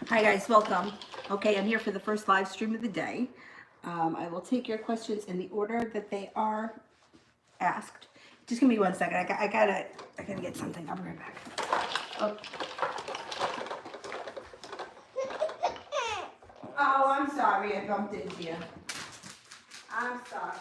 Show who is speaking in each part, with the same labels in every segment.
Speaker 1: Hi guys, welcome. Okay, I'm here for the first live stream of the day. I will take your questions in the order that they are asked. Just give me 1 second. I gotta get something. I'll be right back. Oh, oh, I'm sorry. I bumped into you. I'm sorry.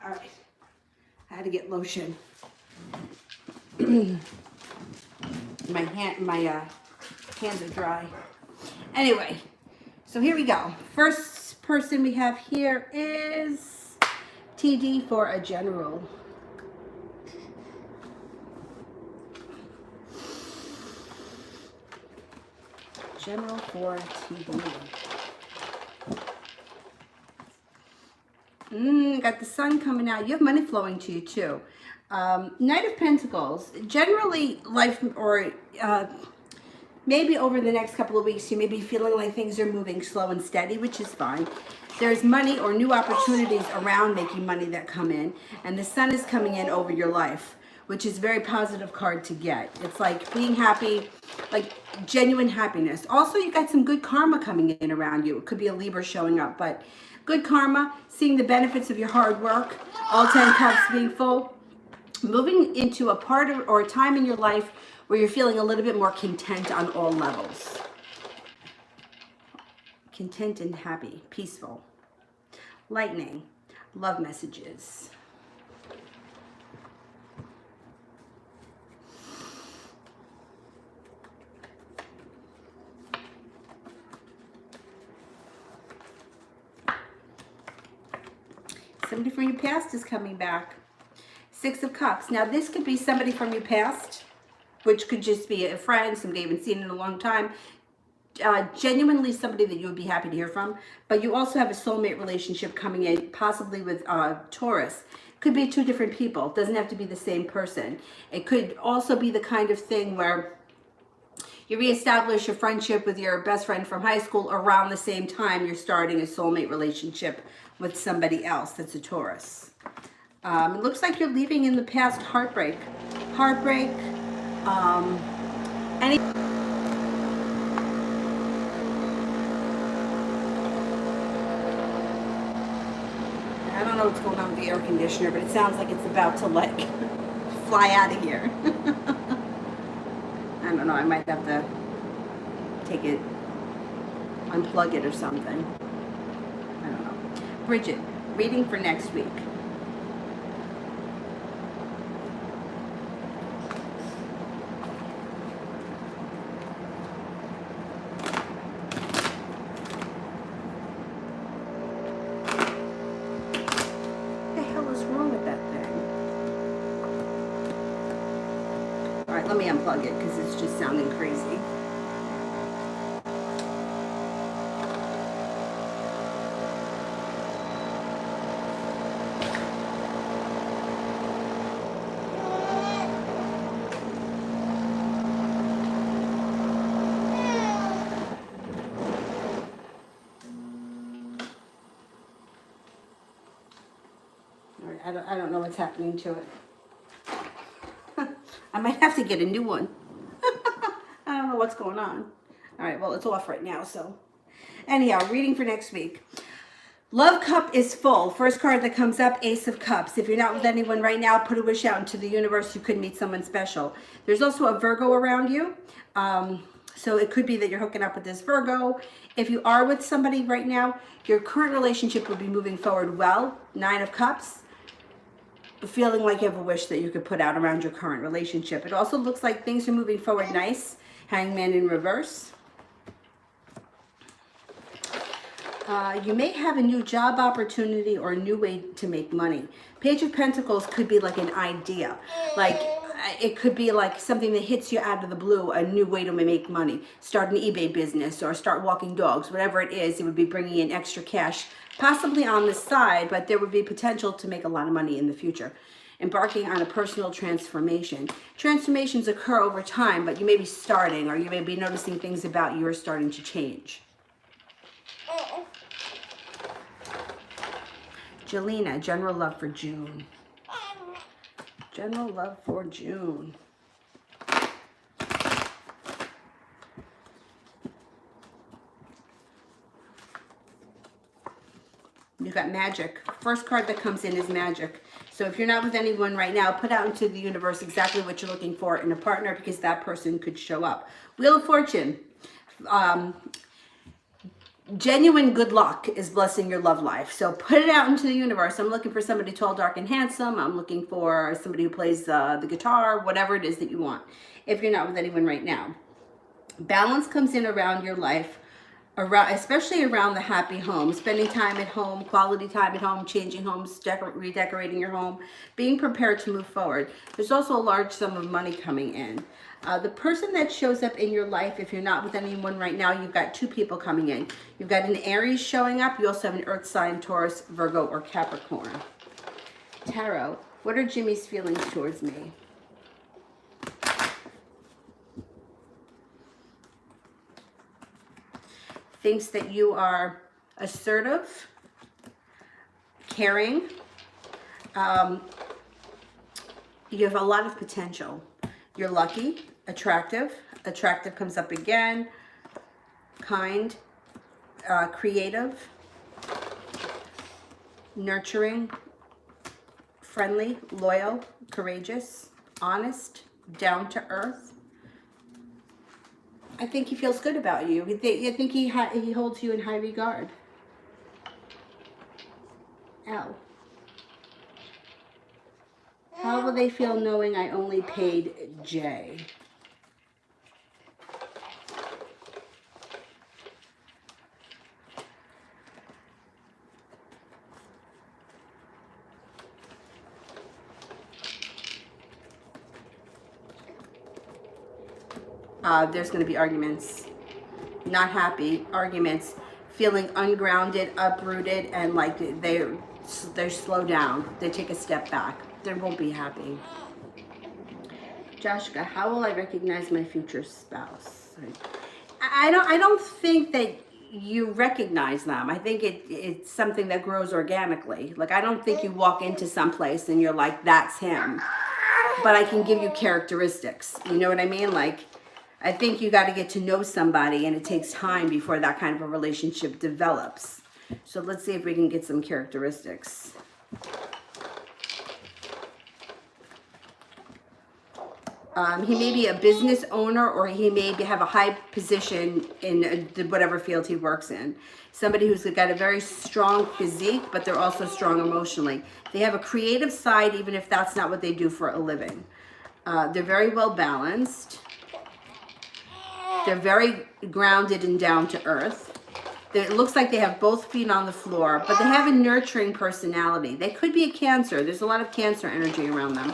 Speaker 1: All right. I had to get lotion. My hands are dry. Anyway, so here we go. First person we have here is TD for a general. General for TD. Got the sun coming out. You have money flowing to you too. Knight of Pentacles. Generally, life or maybe over the next couple of weeks, you may be feeling like things are moving slow and steady, which is fine. There's money or new opportunities around making money that come in, and the sun is coming in over your life, which is a very positive card to get. It's like being happy, like genuine happiness. Also, you got some good karma coming in around you. It could be a Libra showing up, but good karma, seeing the benefits of your hard work, all 10 cups being full, moving into a part of or a time in your life where you're feeling a little bit more content on all levels. Content and happy, peaceful. Lightning, love messages. Somebody from your past is coming back. Six of Cups. Now this could be somebody from your past, which could just be a friend, somebody you haven't seen in a long time. Genuinely somebody that you would be happy to hear from. But you also have a soulmate relationship coming in, possibly with Taurus. Could be two different people. It doesn't have to be the same person. It could also be the kind of thing where you reestablish a friendship with your best friend from high school around the same time you're starting a soulmate relationship with somebody else that's a Taurus. It looks like you're leaving in the past heartbreak. Heartbreak, any... I don't know what's going on with the air conditioner, but it sounds like it's about to like fly out of here. I don't know, I might have to take it, unplug it or something. I don't know. Bridget, reading for next week. What the hell is wrong with that thing? All right, let me unplug it because it's just sounding crazy. I don't know what's happening to it. I might have to get a new one. I don't know what's going on. All right, well, it's off right now, so. Anyhow, reading for next week. Love cup is full. First card that comes up, Ace of Cups. If you're not with anyone right now, put a wish out into the universe. You could meet someone special. There's also a Virgo around you. So it could be that you're hooking up with this Virgo. If you are with somebody right now, your current relationship will be moving forward well. 9 of Cups. Feeling like you have a wish that you could put out around your current relationship. It also looks like things are moving forward nice. Hangman in reverse. You may have a new job opportunity or a new way to make money. Page of Pentacles could be like an idea. Like, it could be like something that hits you out of the blue, a new way to make money. Start an eBay business or start walking dogs, whatever it is. It would be bringing in extra cash, possibly on the side, but there would be potential to make a lot of money in the future. Embarking on a personal transformation. Transformations occur over time, but you may be starting, or you may be noticing things about you are starting to change. Jelena, general love for June. General love for June. You got magic. First card that comes in is magic. So if you're not with anyone right now, put out into the universe exactly what you're looking for in a partner, because that person could show up. Wheel of Fortune. Genuine good luck is blessing your love life. So put it out into the universe. I'm looking for somebody tall, dark, and handsome. I'm looking for somebody who plays the guitar, whatever it is that you want, if you're not with anyone right now. Balance comes in around your life, especially around the happy home, spending time at home, quality time at home, changing homes, redecorating your home, being prepared to move forward. There's also a large sum of money coming in. The person that shows up in your life, if you're not with anyone right now, you've got two people coming in. You've got an Aries showing up. You also have an Earth sign, Taurus, Virgo, or Capricorn. Tarot, what are Jimmy's feelings towards me? Thinks that you are assertive, caring. You have a lot of potential. You're lucky, attractive. Attractive comes up again. Kind, creative, nurturing, friendly, loyal, courageous, honest, down to earth. I think he feels good about you. I think he holds you in high regard. Ow. How will they feel knowing I only paid J? There's going to be arguments. Not happy. Arguments. Feeling ungrounded, uprooted, and like they slow down. They take a step back. They won't be happy. Joshua, how will I recognize my future spouse? I don't think that you recognize them. I think it's something that grows organically. Like, I don't think you walk into someplace and you're like, that's him. But I can give you characteristics. You know what I mean? Like, I think you got to get to know somebody, and it takes time before that kind of a relationship develops. So let's see if we can get some characteristics. He may be a business owner, or he may have a high position in whatever field he works in. Somebody who's got a very strong physique, but they're also strong emotionally. They have a creative side, even if that's not what they do for a living. They're very well balanced. They're very grounded and down to earth. It looks like they have both feet on the floor, but they have a nurturing personality. They could be a Cancer. There's a lot of Cancer energy around them.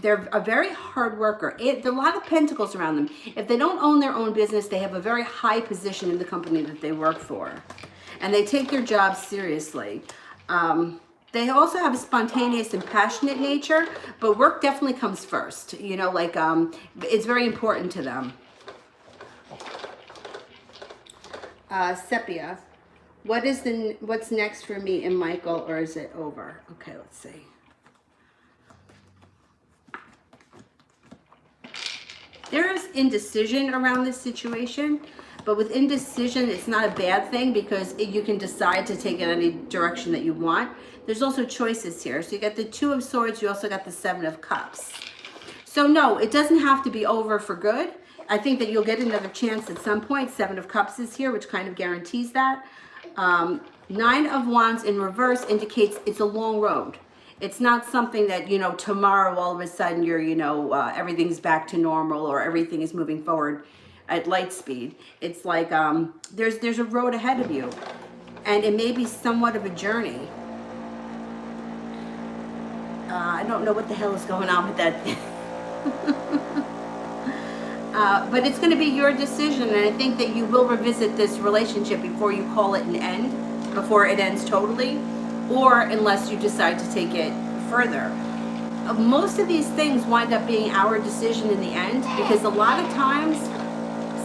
Speaker 1: They're a very hard worker. There are a lot of pentacles around them. If they don't own their own business, they have a very high position in the company that they work for. And they take their job seriously. They also have a spontaneous and passionate nature, but work definitely comes first. You know, like, it's very important to them. Sepia, what's next for me and Michael, or is it over? Okay, let's see. There is indecision around this situation, but with indecision, it's not a bad thing, because you can decide to take it any direction that you want. There's also choices here. So you got the Two of Swords, you also got the Seven of Cups. So no, it doesn't have to be over for good. I think that you'll get another chance at some point. Seven of Cups is here, which kind of guarantees that. Nine of Wands in reverse indicates it's a long road. It's not something that, you know, tomorrow all of a sudden you're, you know, everything's back to normal, or everything is moving forward at light speed. It's like there's a road ahead of you, and it may be somewhat of a journey. I don't know what the hell is going on with that. But it's going to be your decision, and I think that you will revisit this relationship before you call it an end, before it ends totally, or unless you decide to take it further. Most of these things wind up being our decision in the end, because a lot of times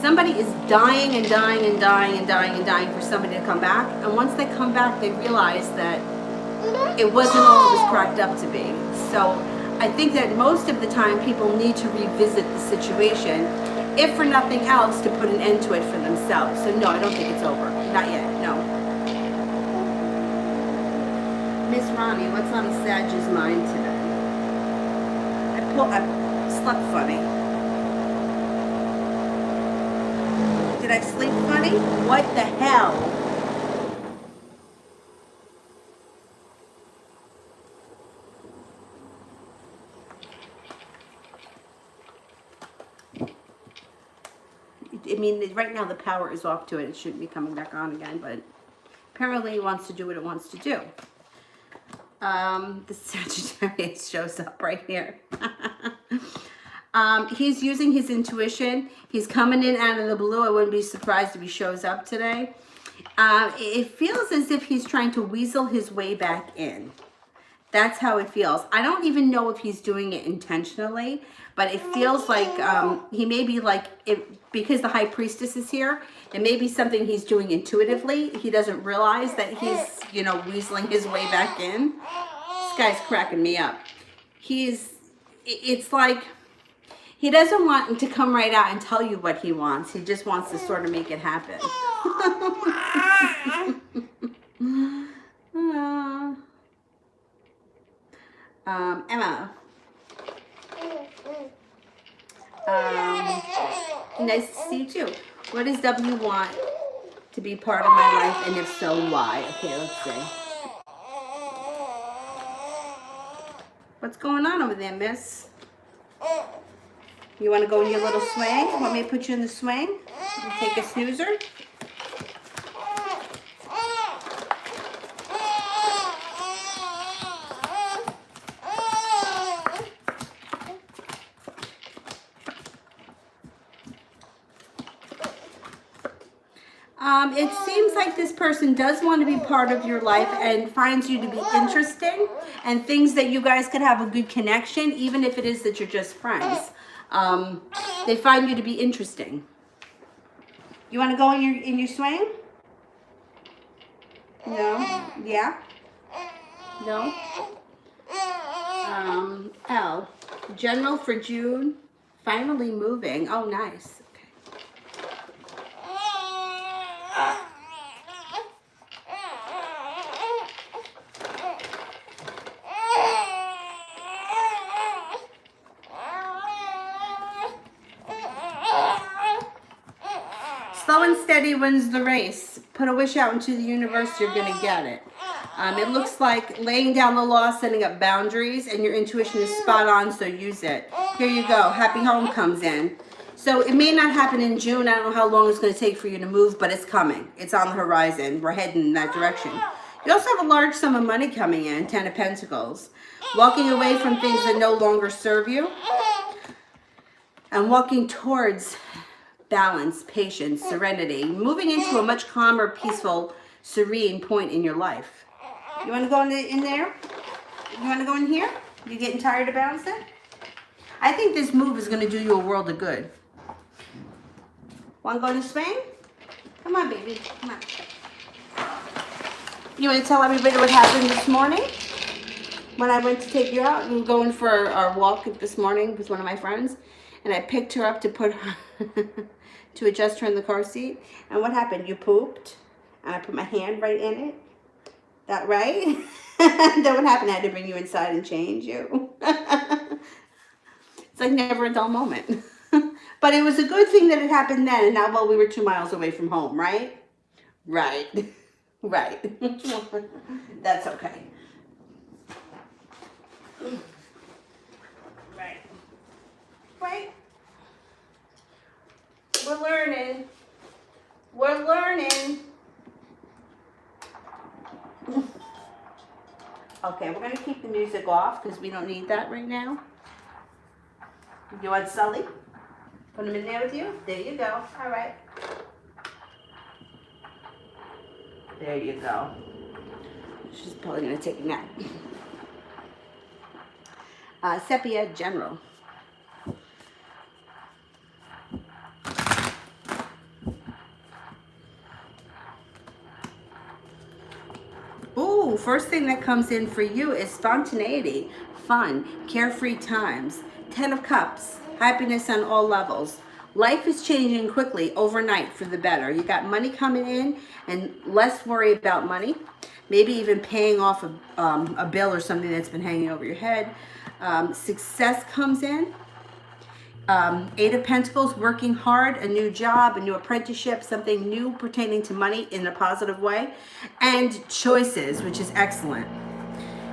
Speaker 1: somebody is dying and dying and dying and dying and dying for somebody to come back, and once they come back, they realize that it wasn't all it was cracked up to be. So I think that most of the time people need to revisit the situation, if for nothing else, to put an end to it for themselves. So no, I don't think it's over. Not yet, no. Miss Ronnie, what's on Sag's mind today? I slept funny. Did I sleep funny? What the hell? I mean, right now the power is off to it. It shouldn't be coming back on again, but apparently it wants to do what it wants to do. The Sagittarius shows up right here. He's using his intuition. He's coming in out of the blue. I wouldn't be surprised if he shows up today. It feels as if he's trying to weasel his way back in. That's how it feels. I don't even know if he's doing it intentionally, but it feels like he may be like, because the High Priestess is here, it may be something he's doing intuitively. He doesn't realize that he's, you know, weaseling his way back in. This guy's cracking me up. It's like, he doesn't want him to come right out and tell you what he wants. He just wants to sort of make it happen. Emma. Nice to see you too. What does W want to be part of my life, and if so, why? Okay, let's see. What's going on over there, miss? You want to go in your little swing? Want me to put you in the swing? You take a snoozer? It seems like this person does want to be part of your life and finds you to be interesting and things that you guys could have a good connection, even if it is that you're just friends. They find you to be interesting. You want to go in your swing? No? Yeah? No? L. General for June. Finally moving. Oh, nice. Slow and steady wins the race. Put a wish out into the universe, you're going to get it. It looks like laying down the law, setting up boundaries, and your intuition is spot on, so use it. Here you go. Happy home comes in. So it may not happen in June. I don't know how long it's going to take for you to move, but it's coming. It's on the horizon. We're heading in that direction. You also have a large sum of money coming in, 10 of Pentacles. Walking away from things that no longer serve you. And walking towards balance, patience, serenity. Moving into a much calmer, peaceful, serene point in your life. You want to go in there? You want to go in here? You getting tired of bouncing? I think this move is going to do you a world of good. Want to go to Spain? Come on, baby. Come on. You want to tell everybody what happened this morning? When I went to take you out and going for our walk this morning with one of my friends. And I picked her up to put her, to adjust her in the car seat. And what happened? You pooped. And I put my hand right in it. That right? Then what happened? I had to bring you inside and change you. It's like never a dull moment. But it was a good thing that it happened then, and now, well, we were 2 miles away from home, right? Right. Right. That's okay. Right. Right. We're learning. We're learning. Okay, we're going to keep the music off because we don't need that right now. You want Sully? Put him in there with you? There you go. All right. There you go. She's probably going to take a nap. Sepia General. Ooh, first thing that comes in for you is spontaneity, fun, carefree times, 10 of Cups, happiness on all levels. Life is changing quickly overnight for the better. You got money coming in and less worry about money. Maybe even paying off a bill or something that's been hanging over your head. Success comes in. Eight of Pentacles, working hard, a new job, a new apprenticeship, something new pertaining to money in a positive way, and choices, which is excellent.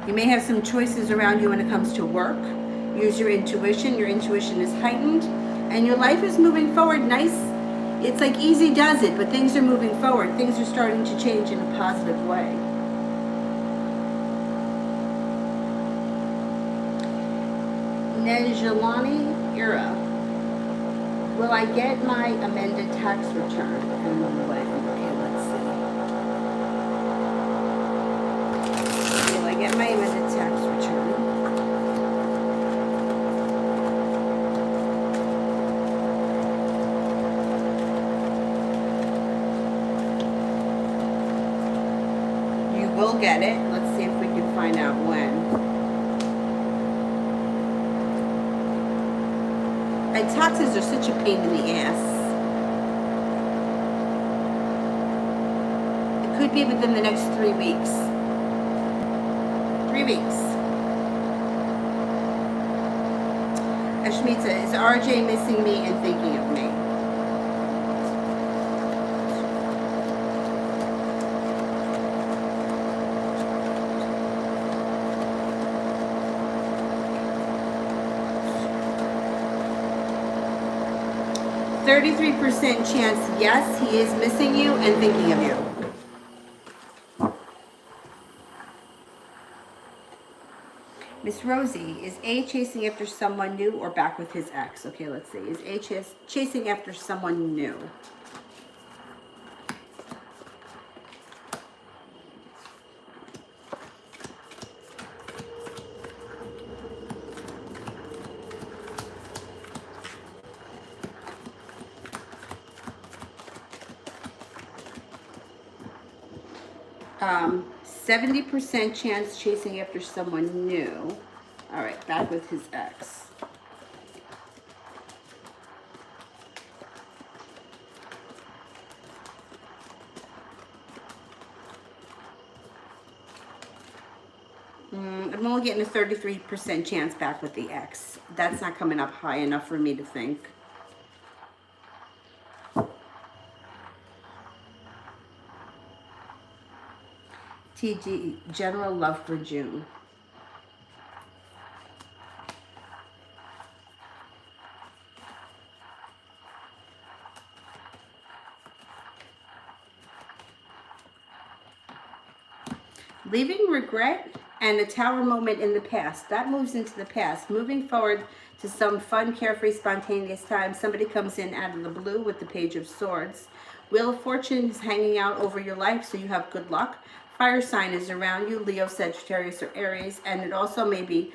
Speaker 1: You may have some choices around you when it comes to work. Use your intuition. Your intuition is heightened, and your life is moving forward nice. It's like easy does it, but things are moving forward. Things are starting to change in a positive way. Nejelani Ira. Will I get my amended tax return? And when? Okay, let's see. Will I get my amended tax return? You will get it. Let's see if we can find out when. And taxes are such a pain in the ass. It could be within the next 3 weeks. 3 weeks. Ashmita, is RJ missing me and thinking of me? 33% chance, yes, he is missing you and thinking of you. Miss Rosie, is A chasing after someone new or back with his ex? Okay, let's see. Is A chasing after someone new? 70% chance chasing after someone new. All right, back with his ex. I'm only getting a 33% chance back with the ex. That's not coming up high enough for me to think. TG, general love for June. Leaving regret and a tower moment in the past. That moves into the past. Moving forward to some fun, carefree, spontaneous time. Somebody comes in out of the blue with the Page of Swords. Wheel of Fortune is hanging out over your life, so you have good luck. Fire sign is around you, Leo, Sagittarius, or Aries. And it also may be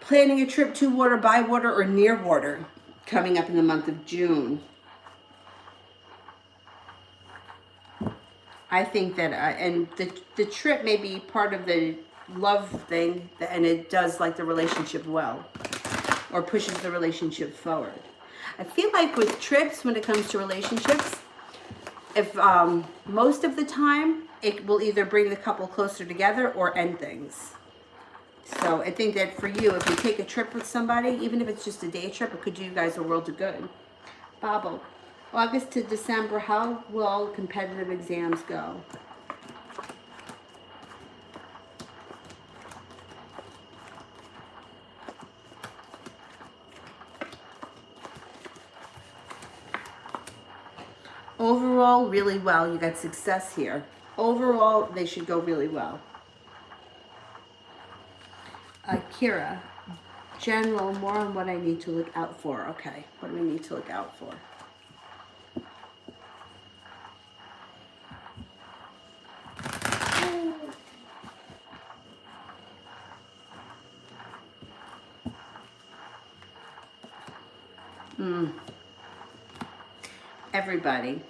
Speaker 1: planning a trip to water, by water, or near water coming up in the month of June. I think that, and the trip may be part of the love thing, and it does like the relationship well, or pushes the relationship forward. I feel like with trips, when it comes to relationships, if most of the time, it will either bring the couple closer together or end things. So I think that for you, if you take a trip with somebody, even if it's just a day trip, it could do you guys a world of good. Bobble. August to December, how will competitive exams go? Overall, really well. You got success here. Overall, they should go really well. Kira, general, more on what I need to look out for. Okay, what do we need to look out for? Everybody.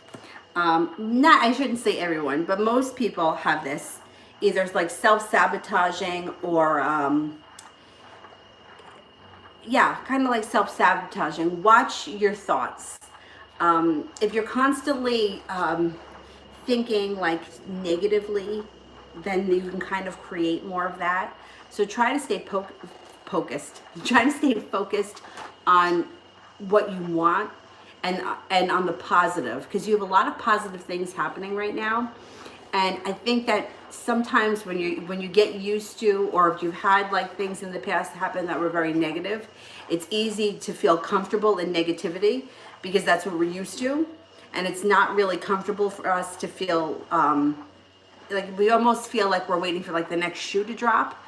Speaker 1: Not, I shouldn't say everyone, but most people have this. Either like self-sabotaging or, yeah, kind of like self-sabotaging. Watch your thoughts. If you're constantly thinking like negatively, then you can kind of create more of that. So try to stay focused. Try to stay focused on what you want and on the positive, because you have a lot of positive things happening right now. And I think that sometimes when you get used to, or if you've had like things in the past happen that were very negative, it's easy to feel comfortable in negativity because that's what we're used to. And it's not really comfortable for us to feel like we almost feel like we're waiting for like the next shoe to drop.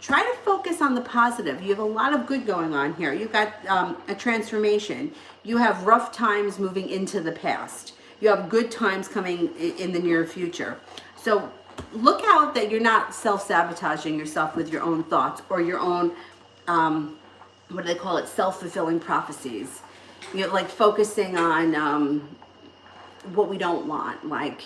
Speaker 1: Try to focus on the positive. You have a lot of good going on here. You've got a transformation. You have rough times moving into the past. You have good times coming in the near future. So look out that you're not self-sabotaging yourself with your own thoughts or your own, what do they call it, self-fulfilling prophecies. You know, like focusing on what we don't want, like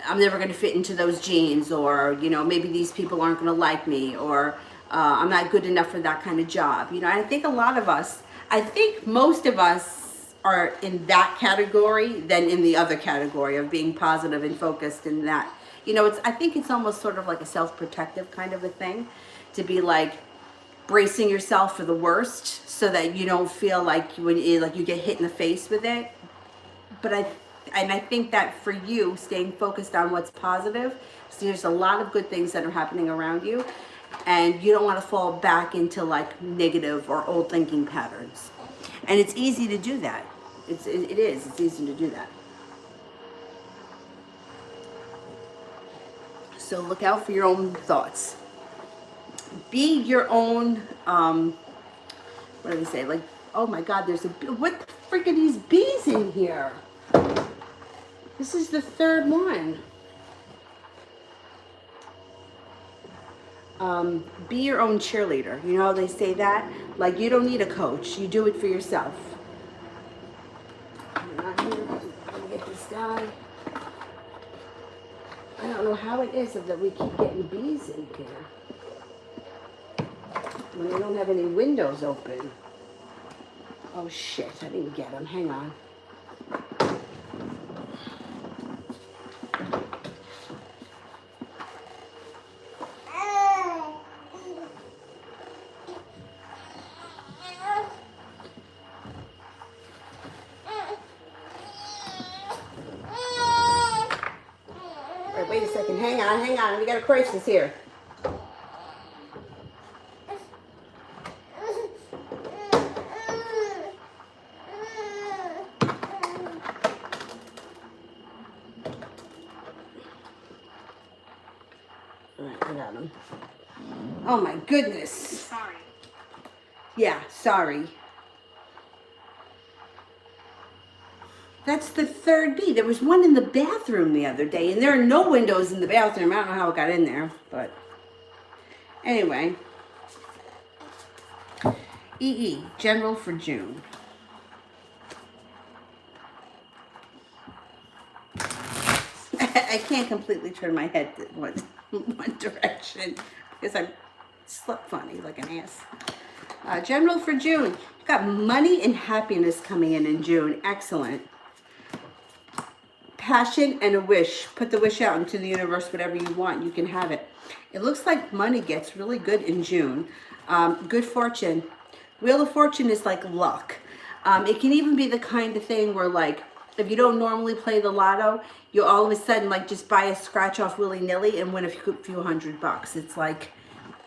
Speaker 1: I'm never going to fit into those jeans, or, you know, maybe these people aren't going to like me, or I'm not good enough for that kind of job. You know, I think a lot of us, I think most of us are in that category than in the other category of being positive and focused in that. You know, I think it's almost sort of like a self-protective kind of a thing to be like bracing yourself for the worst so that you don't feel like when you get hit in the face with it. But I think that for you, staying focused on what's positive, so there's a lot of good things that are happening around you, and you don't want to fall back into like negative or old thinking patterns. And it's easy to do that. It's easy to do that. So look out for your own thoughts. Be your own, what do they say? Like, oh my God, what the freak are these bees in here? This is the third one. Be your own cheerleader. You know how they say that? Like, you don't need a coach. You do it for yourself. I'm not here. I'm gonna get this guy. I don't know how it is that we keep getting bees in here when they don't have any windows open. Oh shit, I didn't get them. Hang on. Wait a second. Hang on. We got a crisis here. All right, I got him. Oh my goodness.
Speaker 2: Sorry.
Speaker 1: Yeah, sorry. That's the third bee. There was one in the bathroom the other day, and there are no windows in the bathroom. I don't know how it got in there, but anyway. EE, general for June. I can't completely turn my head one direction because I slept funny like an ass. General for June. You've got money and happiness coming in June. Excellent. Passion and a wish. Put the wish out into the universe. Whatever you want, you can have it. It looks like money gets really good in June. Good fortune. Wheel of Fortune is like luck. It can even be the kind of thing where, like, if you don't normally play the lotto, you all of a sudden like just buy a scratch off willy-nilly and win a few $100. It's like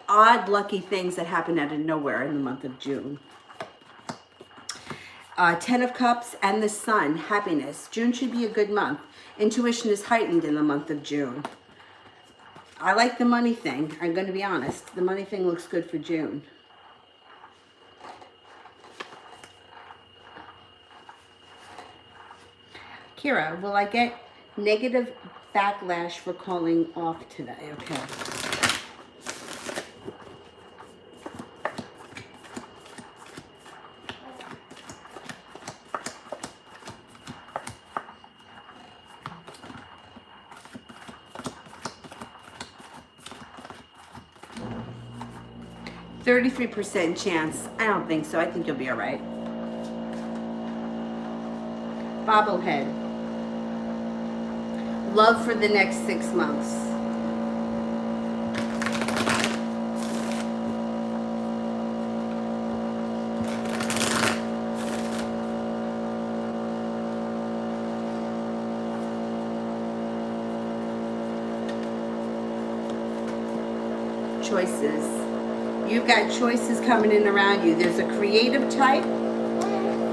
Speaker 1: odd lucky things that happen out of nowhere in the month of June. Ten of Cups and the Sun, happiness. June should be a good month. Intuition is heightened in the month of June. I like the money thing. I'm going to be honest. The money thing looks good for June. Kira, will I get negative backlash for calling off today? Okay. %33 chance. I don't think so. I think you'll be all right. Bobblehead. Love for the next 6 months. Choices. You've got choices coming in around you. There's a creative type.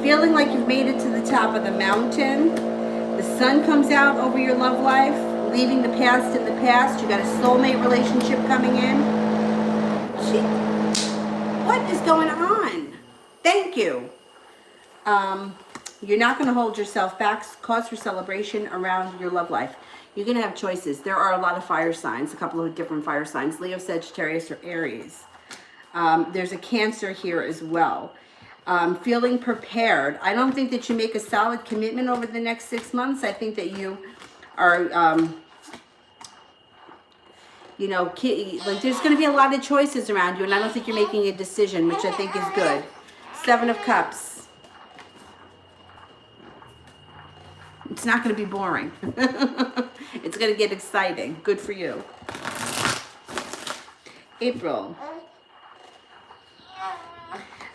Speaker 1: Feeling like you've made it to the top of the mountain. The sun comes out over your love life, leaving the past in the past. You got a soulmate relationship coming in. What is going on? Thank you. You're not going to hold yourself back. Cause for celebration around your love life. You're going to have choices. There are a lot of fire signs, a couple of different fire signs. Leo, Sagittarius, or Aries. There's a Cancer here as well. Feeling prepared. I don't think that you make a solid commitment over the next 6 months. I think that you are, you know, like there's going to be a lot of choices around you, and I don't think you're making a decision, which I think is good. 7 of Cups. It's not going to be boring. It's going to get exciting. Good for you. April.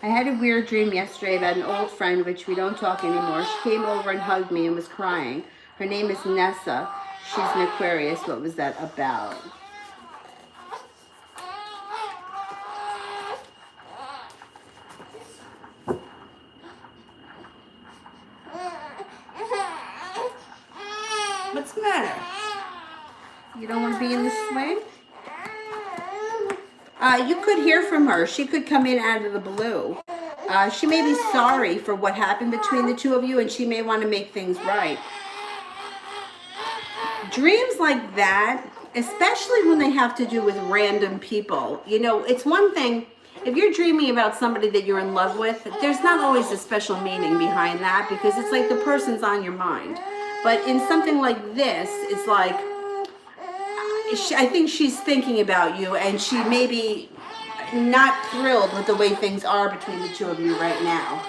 Speaker 1: I had a weird dream yesterday about an old friend, which we don't talk anymore. She came over and hugged me and was crying. Her name is Nessa. She's an Aquarius. What was that about? What's the matter? You don't want to be in the swing? You could hear from her. She could come in out of the blue. She may be sorry for what happened between the two of you, and she may want to make things right. Dreams like that, especially when they have to do with random people, you know, it's one thing, if you're dreaming about somebody that you're in love with, there's not always a special meaning behind that, because it's like the person's on your mind. But in something like this, it's like, I think she's thinking about you, and she may be not thrilled with the way things are between the two of you right now.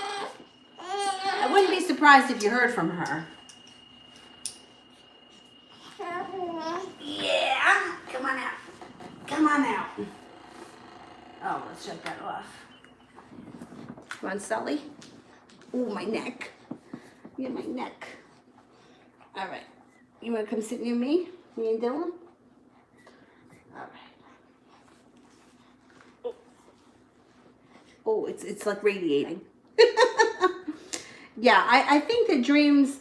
Speaker 1: I wouldn't be surprised if you heard from her. Yeah, come on out. Come on out. Oh, let's shut that off. Come on, Sully. Oh, my neck. Yeah, my neck. All right. You want to come sit near me? Me and Dylan? All right. Oh, it's like radiating. Yeah, I think that dreams,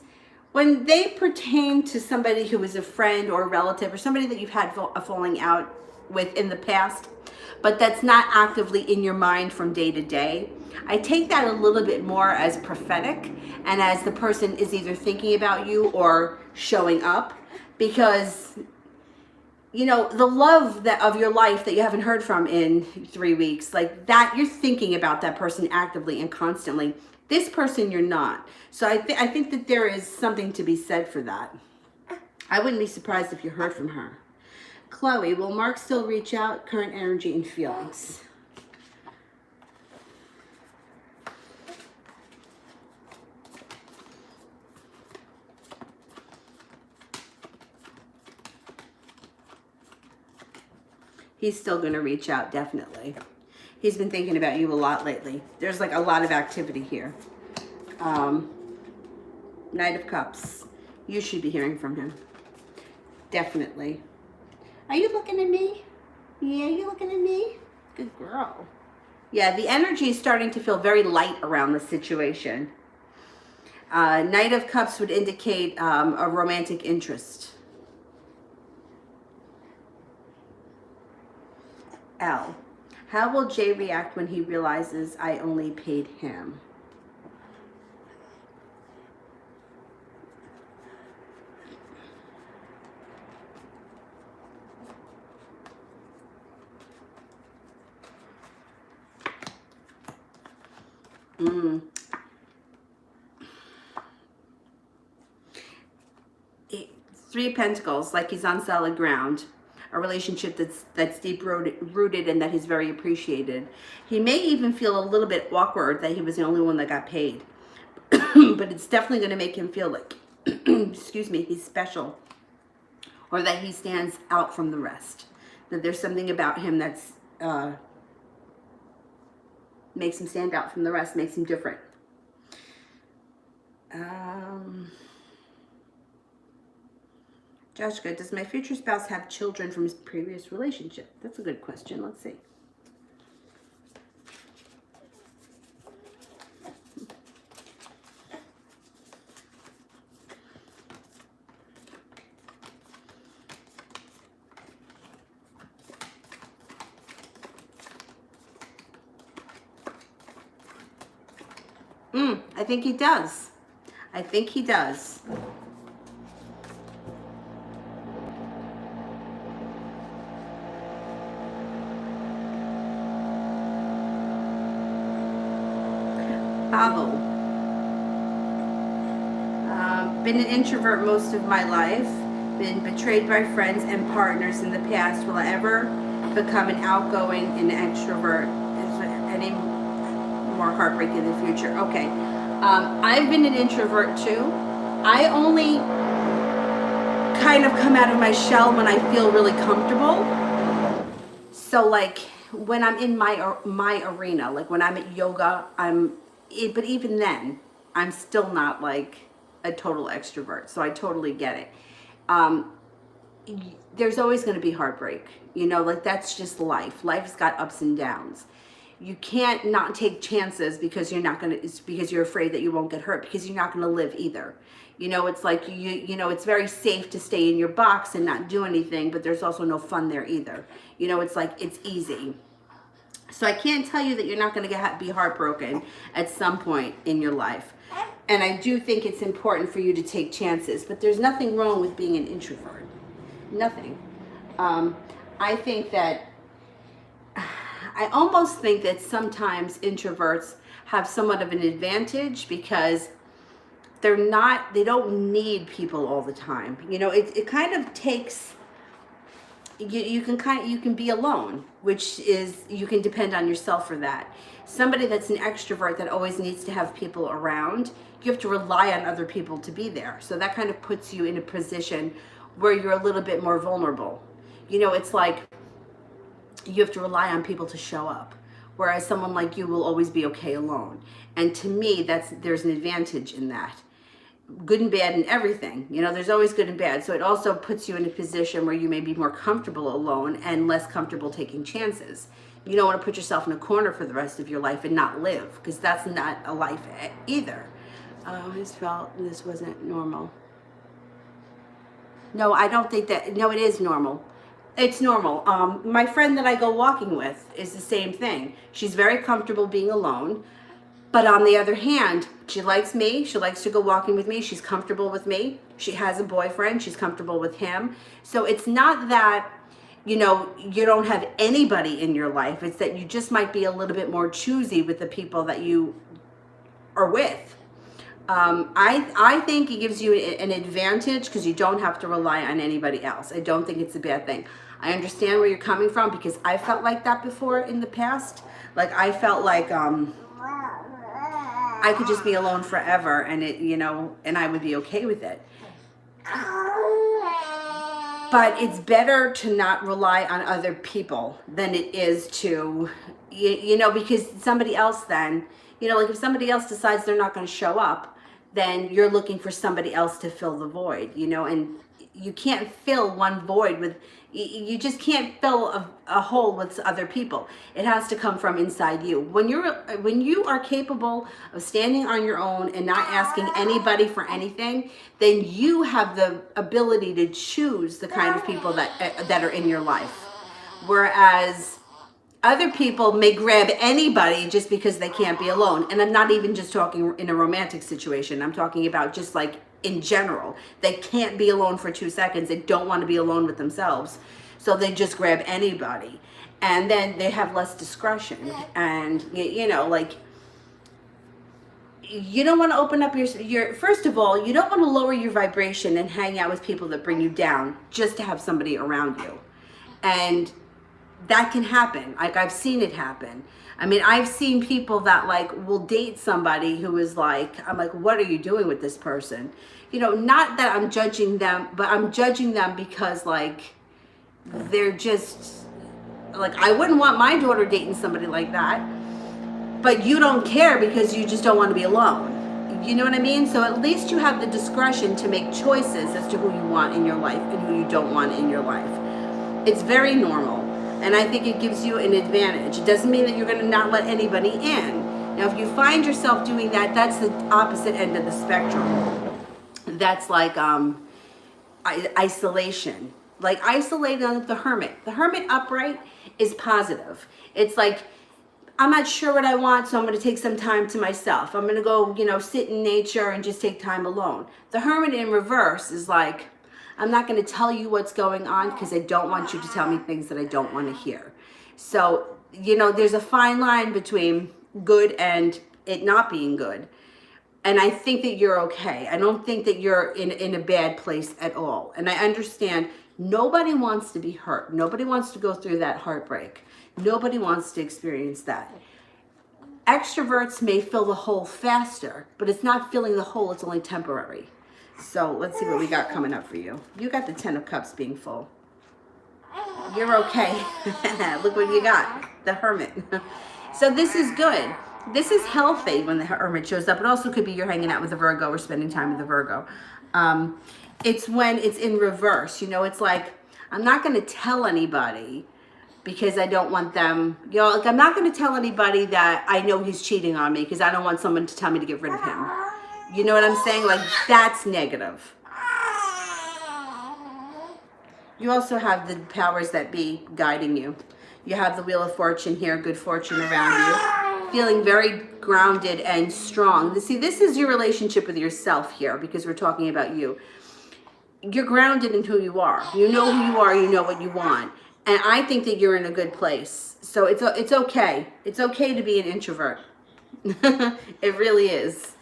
Speaker 1: when they pertain to somebody who is a friend or a relative or somebody that you've had a falling out with in the past, but that's not actively in your mind from day to day, I take that a little bit more as prophetic and as the person is either thinking about you or showing up, because you know, the love that of your life that you haven't heard from in 3 weeks, like that, you're thinking about that person actively and constantly. This person, you're not. So I think that there is something to be said for that. I wouldn't be surprised if you heard from her. Chloe, will Mark still reach out? Current energy and feelings. He's still going to reach out, definitely. He's been thinking about you a lot lately. There's like a lot of activity here. Knight of Cups. You should be hearing from him. Definitely. Are you looking at me? Yeah, you looking at me? Good girl. Yeah, the energy is starting to feel very light around the situation. Knight of Cups would indicate a romantic interest. L. How will Jay react when he realizes I only paid him? Three of Pentacles, like he's on solid ground. A relationship that's deep rooted and that he's very appreciated. He may even feel a little bit awkward that he was the only one that got paid. But it's definitely going to make him feel like, excuse me, he's special. Or that he stands out from the rest. That there's something about him that's makes him stand out from the rest, makes him different. Joshua, does my future spouse have children from his previous relationship? That's a good question. Let's see. I think he does. I think he does. Bravo. Been an introvert most of my life. Been betrayed by friends and partners in the past. Will I ever become an outgoing and extrovert? Is there any more heartbreak in the future? Okay. I've been an introvert too. I only kind of come out of my shell when I feel really comfortable. So like when I'm in my arena, like when I'm at yoga, but even then, I'm still not like a total extrovert. So I totally get it. There's always going to be heartbreak. You know, like that's just life. Life's got ups and downs. You can't not take chances because because you're afraid that you won't get hurt, because you're not going to live either. You know, it's like you know, it's very safe to stay in your box and not do anything, but there's also no fun there either. You know, it's like it's easy. So I can't tell you that you're not going to be heartbroken at some point in your life. And I do think it's important for you to take chances, but there's nothing wrong with being an introvert. Nothing. I think that, I almost think that sometimes introverts have somewhat of an advantage because they don't need people all the time. You know, it kind of takes, you can be alone, which is, you can depend on yourself for that. Somebody that's an extrovert that always needs to have people around, you have to rely on other people to be there. So that kind of puts you in a position where you're a little bit more vulnerable. You know, it's like you have to rely on people to show up, whereas someone like you will always be okay alone. And to me, there's an advantage in that. Good and bad and everything. You know, there's always good and bad. So it also puts you in a position where you may be more comfortable alone and less comfortable taking chances. You don't want to put yourself in a corner for the rest of your life and not live, because that's not a life either. I always felt this wasn't normal. No, I don't think that, no, it is normal. It's normal. My friend that I go walking with is the same thing. She's very comfortable being alone. But on the other hand, she likes me. She likes to go walking with me. She's comfortable with me. She has a boyfriend. She's comfortable with him. So it's not that, you know, you don't have anybody in your life. It's that you just might be a little bit more choosy with the people that you are with. I think it gives you an advantage because you don't have to rely on anybody else. I don't think it's a bad thing. I understand where you're coming from because I felt like that before in the past. Like I felt like I could just be alone forever and it, you know, and I would be okay with it. But it's better to not rely on other people than it is to, you know, because somebody else then, you know, like if somebody else decides they're not going to show up, then you're looking for somebody else to fill the void, you know, and you can't fill one void with, you just can't fill a hole with other people. It has to come from inside you. When you are capable of standing on your own and not asking anybody for anything, then you have the ability to choose the kind of people that are in your life. Whereas other people may grab anybody just because they can't be alone. And I'm not even just talking in a romantic situation. I'm talking about just like in general. They can't be alone for 2 seconds. They don't want to be alone with themselves. So they just grab anybody. And then they have less discretion. And, you know, like, you don't want to open up your, first of all, you don't want to lower your vibration and hang out with people that bring you down just to have somebody around you. And that can happen. Like, I've seen it happen. I mean, I've seen people that like will date somebody who is like, I'm like, what are you doing with this person? You know, not that I'm judging them, but I'm judging them because like, they're just like, I wouldn't want my daughter dating somebody like that, but you don't care because you just don't want to be alone. You know what I mean? So at least you have the discretion to make choices as to who you want in your life and who you don't want in your life. It's very normal. And I think it gives you an advantage. It doesn't mean that you're going to not let anybody in. Now, if you find yourself doing that, that's the opposite end of the spectrum. That's like isolation. Like isolated on the hermit. The hermit upright is positive. It's like, I'm not sure what I want, so I'm going to take some time to myself. I'm going to go, you know, sit in nature and just take time alone. The hermit in reverse is like, I'm not going to tell you what's going on because I don't want you to tell me things that I don't want to hear. So, you know, there's a fine line between good and it not being good. And I think that you're okay. I don't think that you're in a bad place at all. And I understand nobody wants to be hurt. Nobody wants to go through that heartbreak. Nobody wants to experience that. Extroverts may fill the hole faster, but it's not filling the hole. It's only temporary. So let's see what we got coming up for you. You got the 10 of Cups being full. You're okay. Look what you got. The Hermit. So this is good. This is healthy when the Hermit shows up. It also could be you're hanging out with a Virgo or spending time with a Virgo. It's when it's in reverse. You know, it's like, I'm not going to tell anybody because I don't want them, you know, like I'm not going to tell anybody that I know he's cheating on me because I don't want someone to tell me to get rid of him. You know what I'm saying? Like, that's negative. You also have the powers that be guiding you. You have the Wheel of Fortune here, good fortune around you. Feeling very grounded and strong. See, this is your relationship with yourself here because we're talking about you. You're grounded in who you are. You know who you are. You know what you want. And I think that you're in a good place. So it's okay. It's okay to be an introvert. It really is.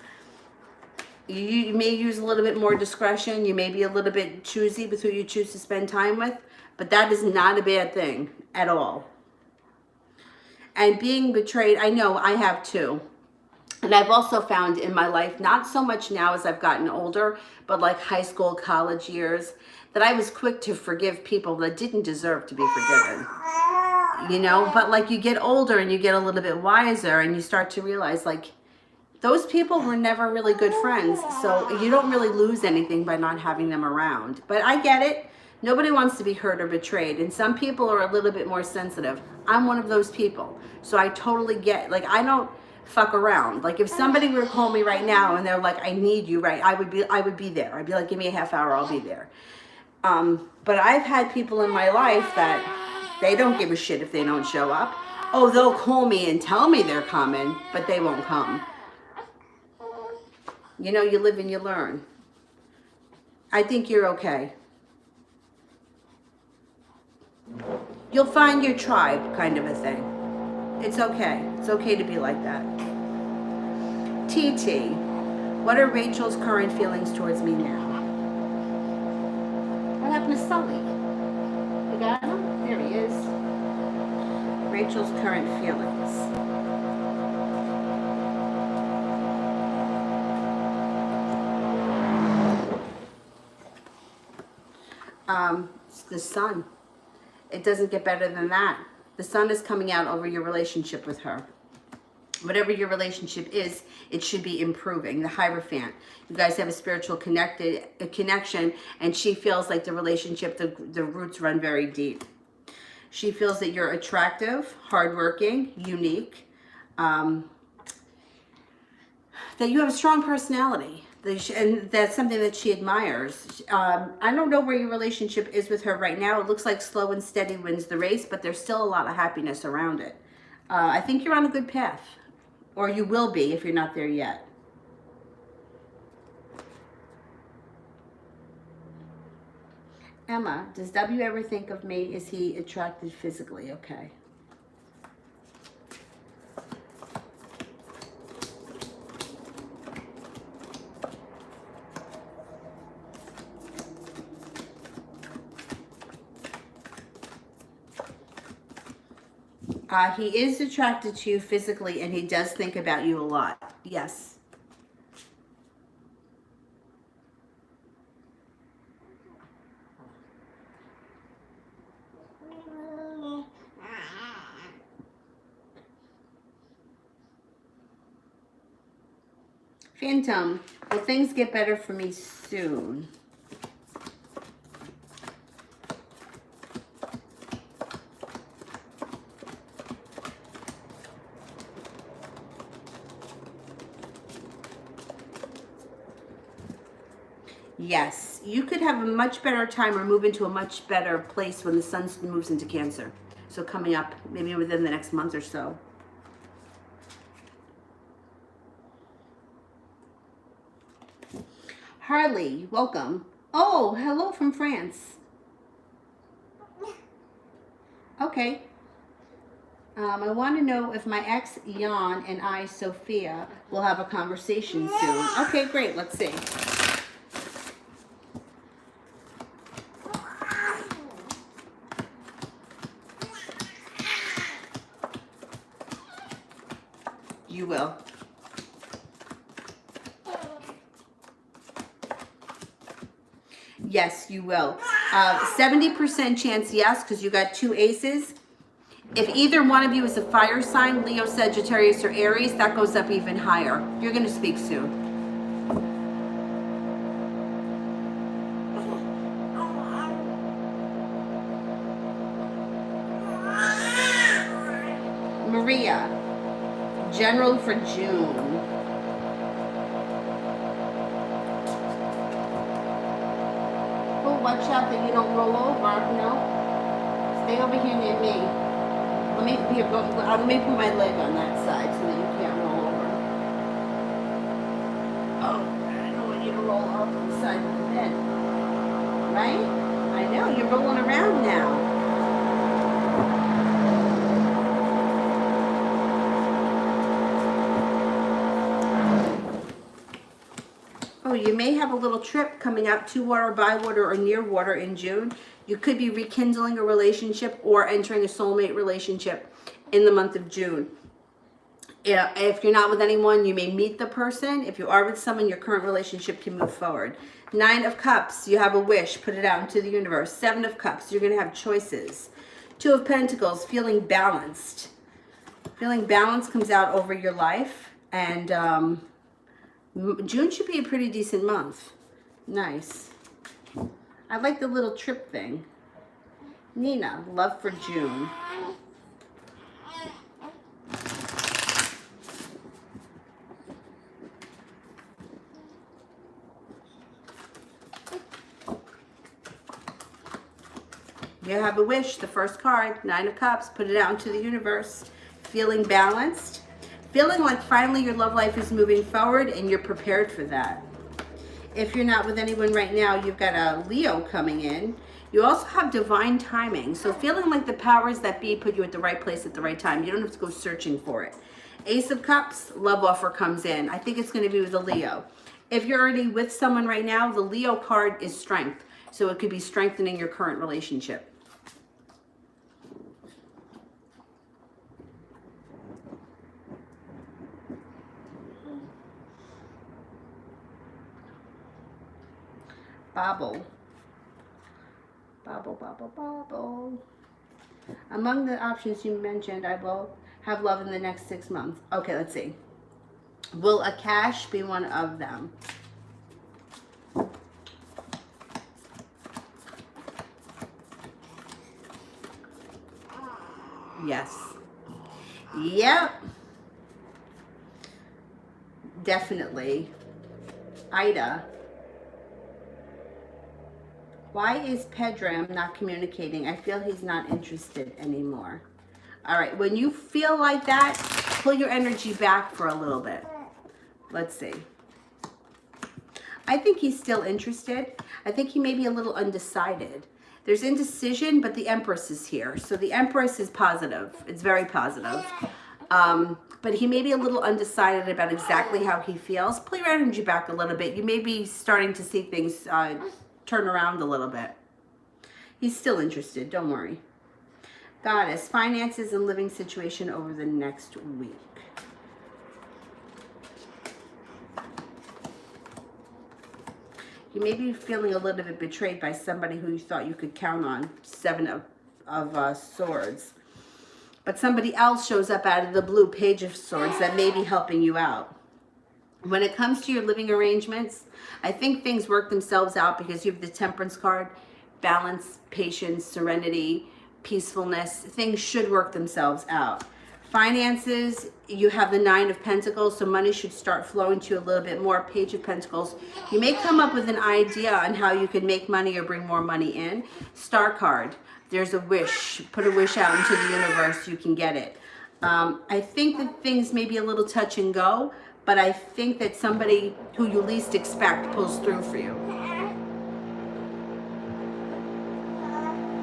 Speaker 1: You may use a little bit more discretion. You may be a little bit choosy with who you choose to spend time with, but that is not a bad thing at all. And being betrayed, I know I have too. And I've also found in my life, not so much now as I've gotten older, but like high school, college years, that I was quick to forgive people that didn't deserve to be forgiven. You know, but like you get older and you get a little bit wiser and you start to realize like, those people were never really good friends, so you don't really lose anything by not having them around. But I get it. Nobody wants to be hurt or betrayed, and some people are a little bit more sensitive. I'm one of those people, so I totally get, like, I don't fuck around. Like, if somebody were to call me right now and they're like, I need you, right, I would be there. I'd be like, give me a half hour, I'll be there. But I've had people in my life that they don't give a shit if they don't show up. Oh, they'll call me and tell me they're coming, but they won't come. You know, you live and you learn. I think you're okay. You'll find your tribe, kind of a thing. It's okay. It's okay to be like that. TT, what are Rachel's current feelings towards me now? What happened to Sully? You got him? There he is. Rachel's current feelings. It's the sun. It doesn't get better than that. The sun is coming out over your relationship with her. Whatever your relationship is, it should be improving. The Hierophant. You guys have a spiritual connection, and she feels like the relationship, the roots run very deep. She feels that you're attractive, hardworking, unique, that you have a strong personality, and that's something that she admires. I don't know where your relationship is with her right now. It looks like slow and steady wins the race, but there's still a lot of happiness around it. I think you're on a good path, or you will be if you're not there yet. Emma, does W ever think of me? Is he attracted physically? Okay. He is attracted to you physically, and he does think about you a lot. Yes. Phantom, will things get better for me soon? Yes, you could have a much better time or move into a much better place when the sun moves into Cancer. So coming up, maybe within the next month or so. Harley, welcome. Oh, hello from France. Okay. I want to know if my ex, Jan, and I, Sophia, will have a conversation soon. Okay, great. Let's see. You will. Yes, you will. 70% chance yes, because you got 2 aces. If either one of you is a fire sign, Leo, Sagittarius, or Aries, that goes up even higher. You're going to speak soon. Maria, general for June. Oh, watch out that you don't roll over. No? Stay over here near me. Let me put my leg on that side so that you can't roll over. Oh, I don't want you to roll off to the side of the bed. Right? I know, you're rolling around now. Oh, you may have a little trip coming out to water, by water, or near water in June. You could be rekindling a relationship or entering a soulmate relationship in the month of June. If you're not with anyone, you may meet the person. If you are with someone, your current relationship can move forward. 9 of Cups, you have a wish, put it out into the universe. 7 of Cups, you're going to have choices. 2 of Pentacles, feeling balanced. Feeling balanced comes out over your life, and June should be a pretty decent month. Nice. I like the little trip thing. Nina, love for June. You have a wish, the first card, 9 of Cups, put it out into the universe. Feeling balanced. Feeling like finally your love life is moving forward and you're prepared for that. If you're not with anyone right now, you've got a Leo coming in. You also have divine timing. So feeling like the powers that be put you at the right place at the right time. You don't have to go searching for it. Ace of Cups, love offer comes in. I think it's going to be with a Leo. If you're already with someone right now, the Leo card is strength. So it could be strengthening your current relationship. Bobble. Bobble, bobble, bobble. Among the options you mentioned, I will Have love in the next 6 months. Okay, let's see. Will a cash be one of them? Yes. Yep. Definitely. Ida. Why is Pedram not communicating? I feel he's not interested anymore. All right, when you feel like that, pull your energy back for a little bit. Let's see. I think he's still interested. I think he may be a little undecided. There's indecision, but the Empress is here. So the Empress is positive. It's very positive. But he may be a little undecided about exactly how he feels. Pull your energy back a little bit. You may be starting to see things turn around a little bit. He's still interested. Don't worry. Goddess, finances and living situation over the next week. You may be feeling a little bit betrayed by somebody who you thought you could count on. 7 of Swords. But somebody else shows up out of the blue, Page of Swords, that may be helping you out. When it comes to your living arrangements, I think things work themselves out because you have the Temperance card. Balance, patience, serenity, peacefulness. Things should work themselves out. Finances, you have the 9 of Pentacles, so money should start flowing to you a little bit more. Page of Pentacles, you may come up with an idea on how you can make money or bring more money in. Star card, there's a wish. Put a wish out into the universe, you can get it. I think that things may be a little touch and go, but I think that somebody who you least expect pulls through for you.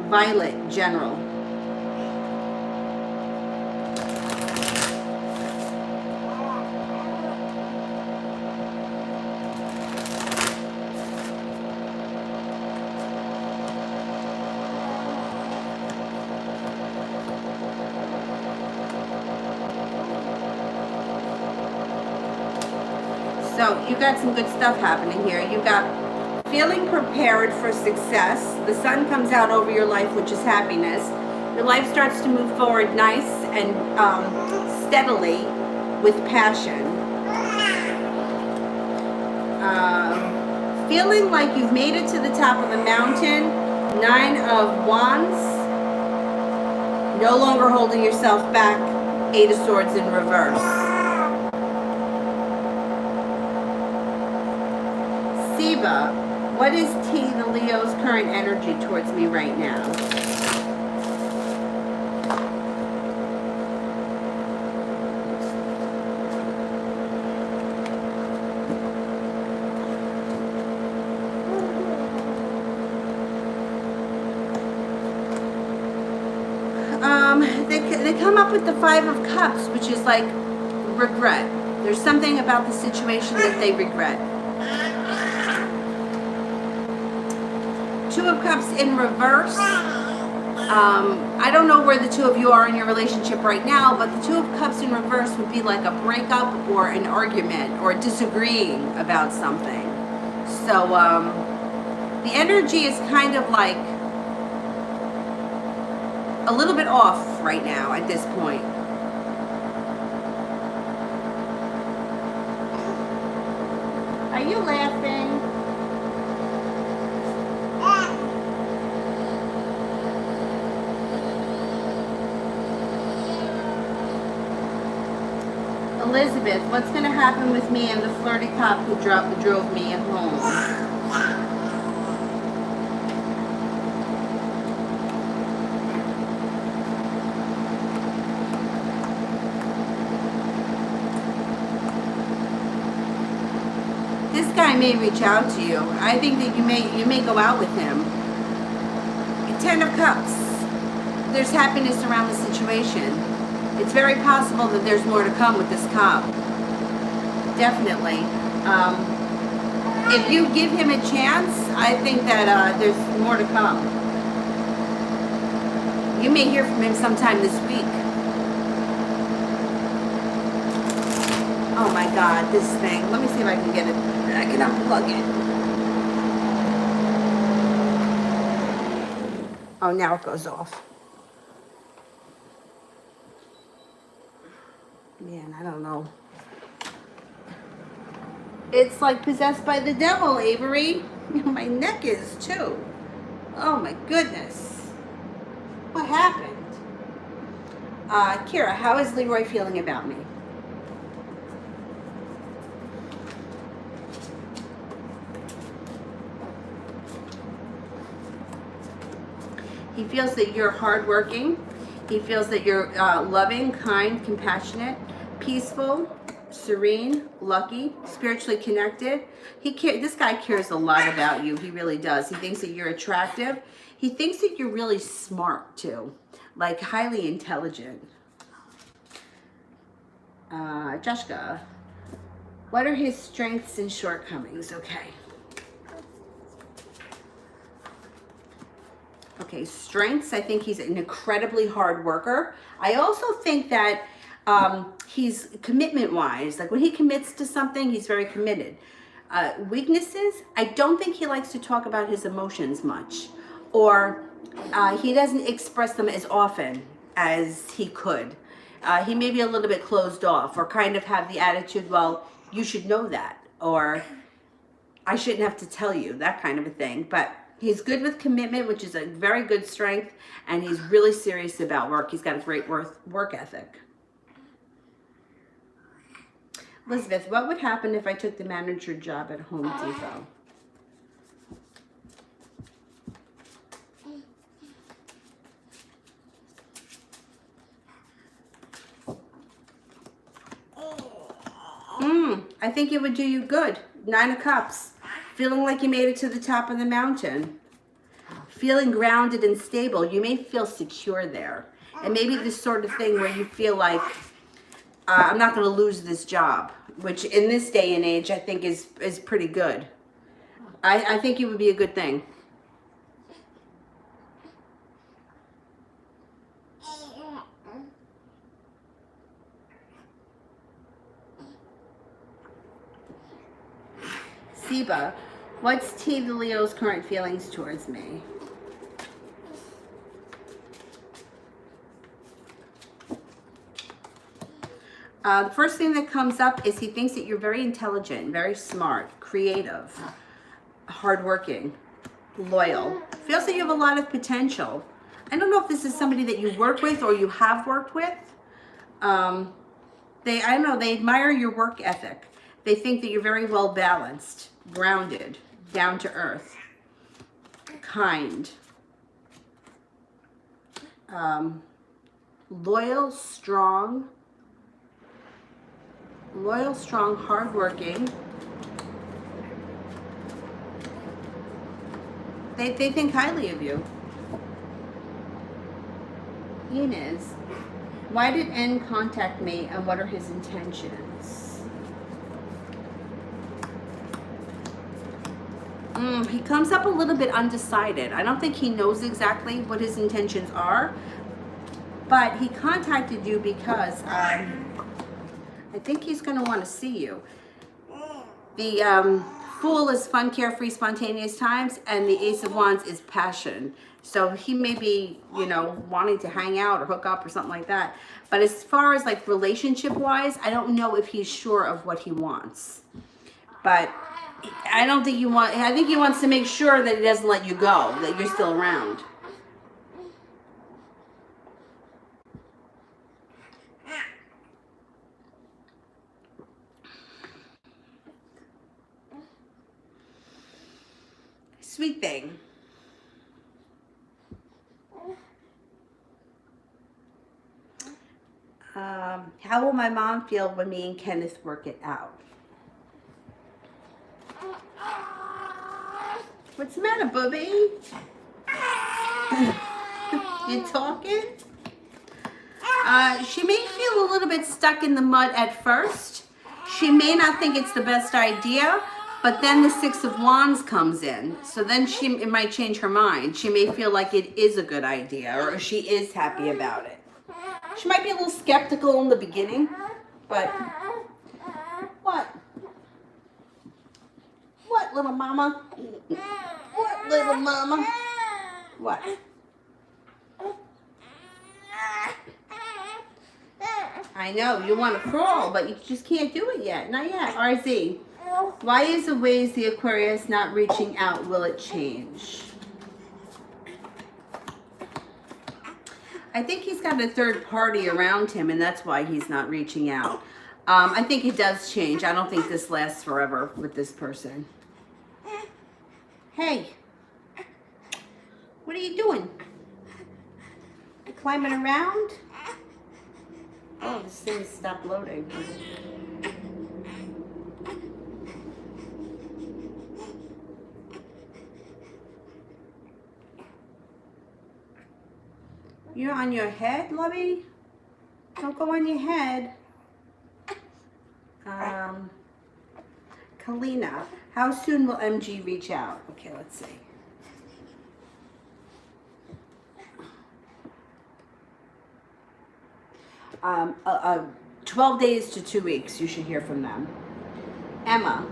Speaker 1: Violet, General. So you got some good stuff happening here. You got feeling prepared for success. The sun comes out over your life, which is happiness. Your life starts to move forward nice and steadily with passion. Feeling like you've made it to the top of the mountain. 9 of Wands. No longer holding yourself back. 8 of Swords in reverse. Siva, what is T, the Leo's current energy towards me right now? They come up with the 5 of Cups, which is like regret. There's something about the situation that they regret. 2 of Cups in reverse. I don't know where the 2 of you are in your relationship right now, but the 2 of Cups in reverse would be like a breakup or an argument or disagreeing about something. So the energy is kind of like a little bit off right now at this point. Are you laughing? Elizabeth, what's going to happen with me and the flirty cop who drove me home? This guy may reach out to you. I think that you may go out with him. 10 of Cups. There's happiness around the situation. It's very possible that there's more to come with this cop. Definitely. If you give him a chance, I think that there's more to come. You may hear from him sometime this week. Oh my God, this thing. Let me see if I can get it. I can unplug it. Oh, now it goes off. Man, I don't know. It's like possessed by the devil, Avery. My neck is too. Oh my goodness. What happened? Kira, how is Leroy feeling about me? He feels that you're hardworking. He feels that you're loving, kind, compassionate, peaceful, serene, lucky, spiritually connected. This guy cares a lot about you. He really does. He thinks that you're attractive. He thinks that you're really smart too, like highly intelligent. Joshka, what are his strengths and shortcomings? Okay. Okay, strengths, I think he's an incredibly hard worker. I also think that he's commitment-wise. Like when he commits to something, he's very committed. Weaknesses, I don't think he likes to talk about his emotions much. Or he doesn't express them as often as he could. He may be a little bit closed off or kind of have the attitude, well, you should know that. Or I shouldn't have to tell you, that kind of a thing. But he's good with commitment, which is a very good strength, and he's really serious about work. He's got a great work ethic. Elizabeth, what would happen if I took the manager job at Home Depot? I think it would do you good. 9 of Cups. Feeling like you made it to the top of the mountain. Feeling grounded and stable. You may feel secure there. And maybe this sort of thing where you feel like, I'm not going to lose this job. Which in this day and age, I think is pretty good. I think it would be a good thing. Siba, what's T the Leo's current feelings towards me? The first thing that comes up is he thinks that you're very intelligent, very smart, creative, hardworking, loyal. Feels that you have a lot of potential. I don't know if this is somebody that you work with or you have worked with. I don't know, they admire your work ethic. They think that you're very well balanced, grounded, down to earth, kind, loyal, strong, hardworking. They think highly of you. Inez, why did N contact me and what are his intentions? He comes up a little bit undecided. I don't think he knows exactly what his intentions are, but he contacted you because I think he's going to want to see you. The Fool is fun, carefree, spontaneous times, and the Ace of Wands is passion. So he may be, wanting to hang out or hook up or something like that. But as far as like relationship-wise, I don't know if he's sure of what he wants. But I don't think I think he wants to make sure that he doesn't let you go, that you're still around. Sweet thing. How will my mom feel when me and Kenneth work it out? What's the matter, booby? You talking? She may feel a little bit stuck in the mud at first. She may not think it's the best idea, but then the Six of Wands comes in. So then it might change her mind. She may feel like it is a good idea or she is happy about it. She might be a little skeptical in the beginning, but what? What, little mama? What, little mama? What? I know, you want to crawl, but you just can't do it yet. Not yet. RZ, why is the ways the Aquarius not reaching out? Will it change? I think he's got a third party around him, and that's why he's not reaching out. I think it does change. I don't think this lasts forever with this person. Hey, what are you doing? You climbing around? Oh, this thing stopped loading. You're on your head, lovey? Don't go on your head. Kalina, how soon will MG reach out? Okay, let's see. 12 days to 2 weeks, you should hear from them. Emma,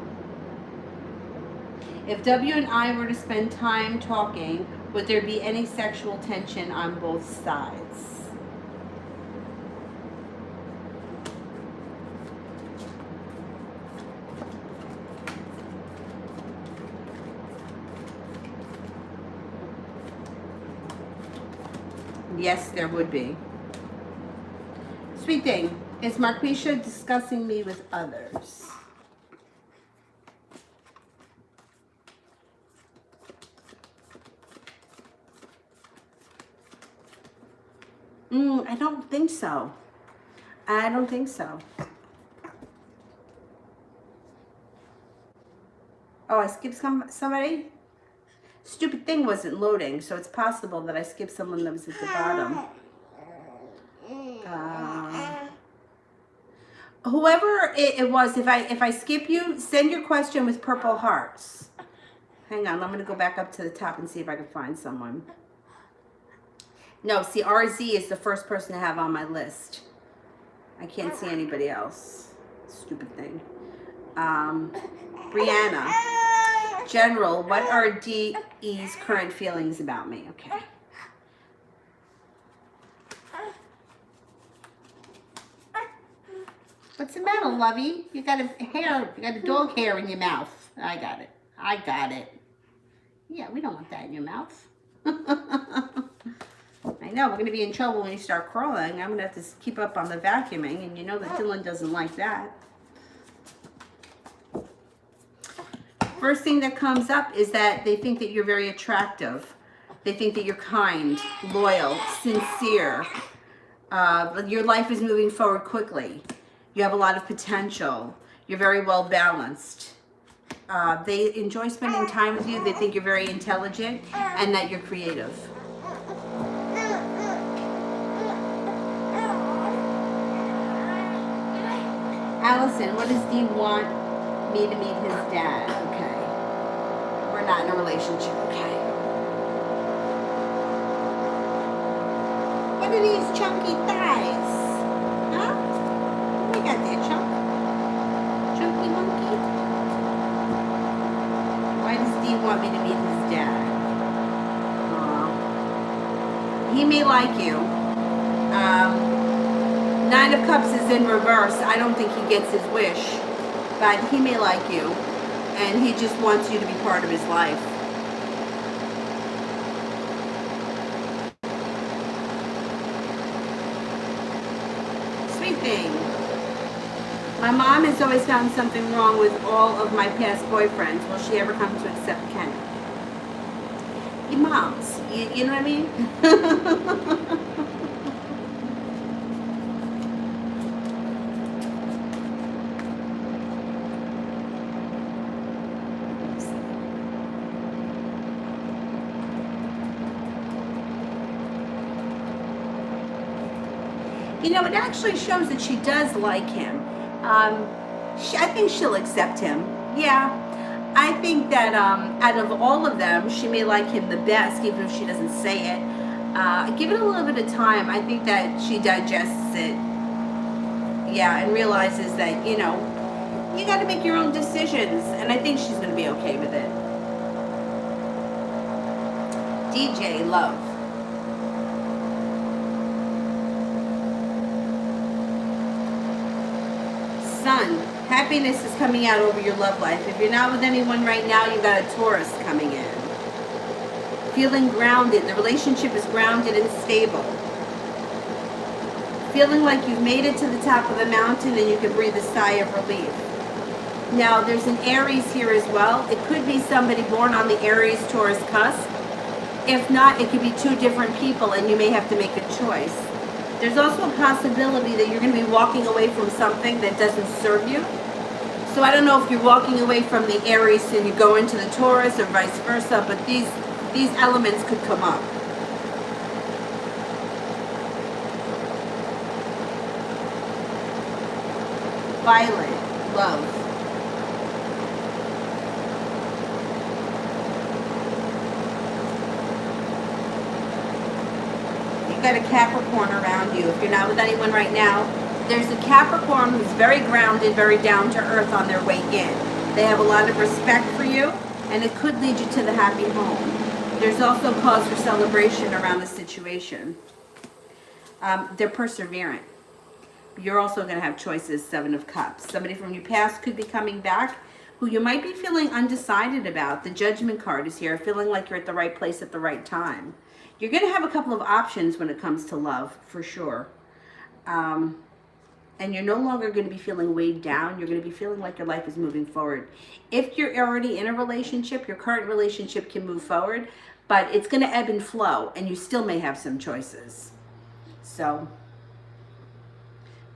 Speaker 1: if W and I were to spend time talking, would there be any sexual tension on both sides? Yes, there would be. Sweet thing, is Marquisha discussing me with others? I don't think so. I don't think so. Oh, I skipped somebody? Stupid thing wasn't loading, so it's possible that I skipped someone that was at the bottom. Whoever it was, if I skip you, send your question with purple hearts. Hang on, I'm going to go back up to the top and see if I can find someone. No, see, RZ is the first person to have on my list. I can't see anybody else. Stupid thing. Brianna. General, what are DE's current feelings about me? Okay. What's the matter, lovey? You got a dog hair in your mouth. I got it. I got it. Yeah, we don't want that in your mouth. I know, we're going to be in trouble when you start crawling. I'm going to have to keep up on the vacuuming, and you know that Dylan doesn't like that. First thing that comes up is that they think that you're very attractive. They think that you're kind, loyal, sincere. Your life is moving forward quickly. You have a lot of potential. You're very well balanced. They enjoy spending time with you. They think you're very intelligent and that you're creative. Allison, what does Dee want me to meet his dad? Okay. We're not in a relationship. Okay. What are these chunky thighs? Huh? What we got there, chunk? Chunky monkey? Why does Dee want me to meet his dad? He may like you. Nine of Cups is in reverse. I don't think he gets his wish, but he may like you, and he just wants you to be part of his life. Sweet thing. My mom has always found something wrong with all of my past boyfriends. Will she ever come to accept Ken? Your moms. You know what I mean? You know, it actually shows that she does like him. I think she'll accept him. Yeah. I think that out of all of them, she may like him the best, even if she doesn't say it. Give it a little bit of time. I think that she digests it. Yeah, and realizes that, you know, you got to make your own decisions. And I think she's going to be okay with it. DJ Love. Sun, happiness is coming out over your love life. If you're not with anyone right now, you got a Taurus coming in. Feeling grounded. The relationship is grounded and stable. Feeling like you've made it to the top of the mountain and you can breathe a sigh of relief. Now, there's an Aries here as well. It could be somebody born on the Aries-Taurus cusp. If not, it could be two different people and you may have to make a choice. There's also a possibility that you're going to be walking away from something that doesn't serve you. So I don't know if you're walking away from the Aries and you go into the Taurus or vice versa, but these elements could come up. Violet, love. You got a Capricorn around you. If you're not with anyone right now, there's a Capricorn who's very grounded, very down to earth on their way in. They have a lot of respect for you, and it could lead you to the happy home. There's also cause for celebration around the situation. They're perseverant. You're also going to have choices, Seven of Cups. Somebody from your past could be coming back who you might be feeling undecided about. The Judgment card is here, feeling like you're at the right place at the right time. You're going to have a couple of options when it comes to love, for sure. And you're no longer going to be feeling weighed down. You're going to be feeling like your life is moving forward. If you're already in a relationship, your current relationship can move forward, but it's going to ebb and flow, and you still may have some choices. So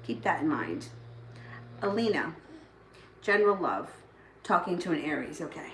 Speaker 1: keep that in mind. Alina, general love, talking to an Aries, okay.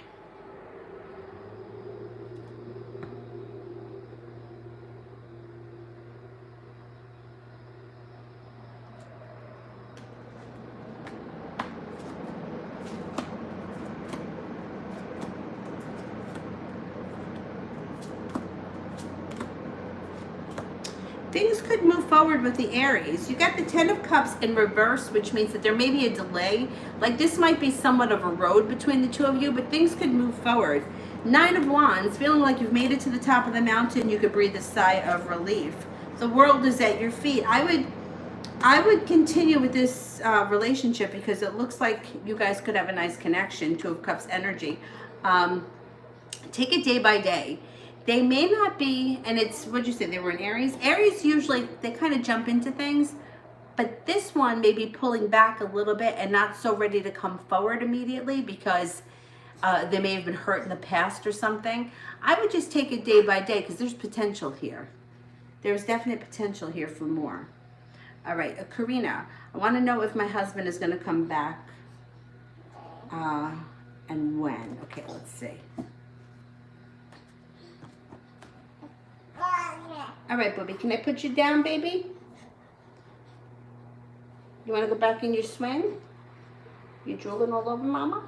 Speaker 1: Things could move forward with the Aries. You got the Ten of Cups in reverse, which means that there may be a delay. Like this might be somewhat of a road between the two of you, but things could move forward. Nine of Wands, feeling like you've made it to the top of the mountain, you could breathe a sigh of relief. The world is at your feet. I would continue with this relationship because it looks like you guys could have a nice connection. Two of Cups energy. Take it day by day. They may not be, and it's, what'd you say, they were in Aries? Aries usually, they kind of jump into things, but this one may be pulling back a little bit and not so ready to come forward immediately because they may have been hurt in the past or something. I would just take it day by day because there's potential here. There's definite potential here for more. All right, Karina, I want to know if my husband is going to come back and when. Okay, let's see. All right, Booby, can I put you down, baby? You want to go back in your swing? You drooling all over, Mama?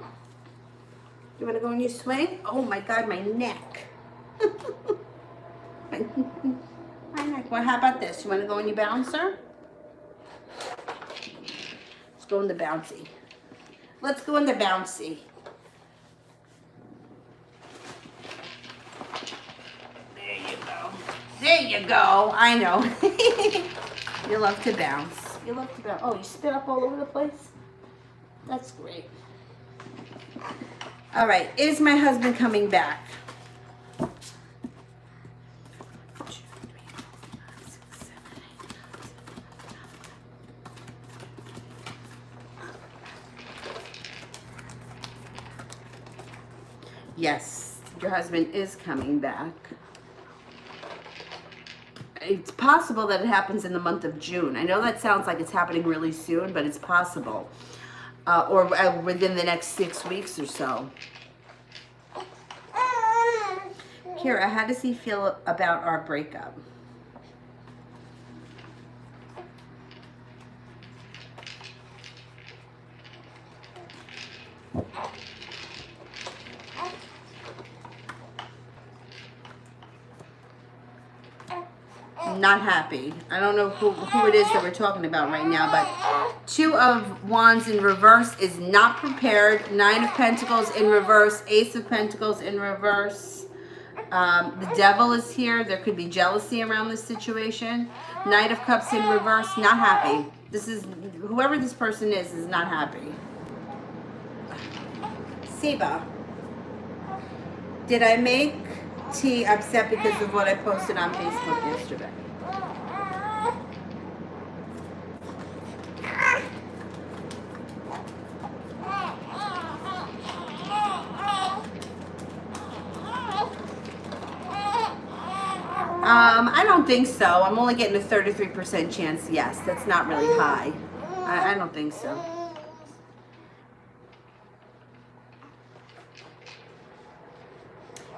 Speaker 1: You want to go in your swing? Oh, my God, my neck. My neck. Well, how about this? You want to go in your bouncer? Let's go in the bouncy. Let's go in the bouncy. There you go. I know. You love to bounce. You love to bounce. Oh, you spit up all over the place? That's great. All right. Is my husband coming back? Yes, your husband is coming back. It's possible that it happens in the month of June. I know that sounds like it's happening really soon, but it's possible. Or within the next 6 weeks or so. Kira, how does he feel about our breakup? Not happy. I don't know who it is that we're talking about right now, but Two of Wands in reverse is not prepared. Nine of Pentacles in reverse. Ace of Pentacles in reverse. The devil is here. There could be jealousy around this situation. Knight of Cups in reverse, not happy. This is, whoever this person is not happy. Siba, did I make T upset because of what I posted on Facebook yesterday? I don't think so. I'm only getting a 33% chance. Yes, that's not really high. I don't think so.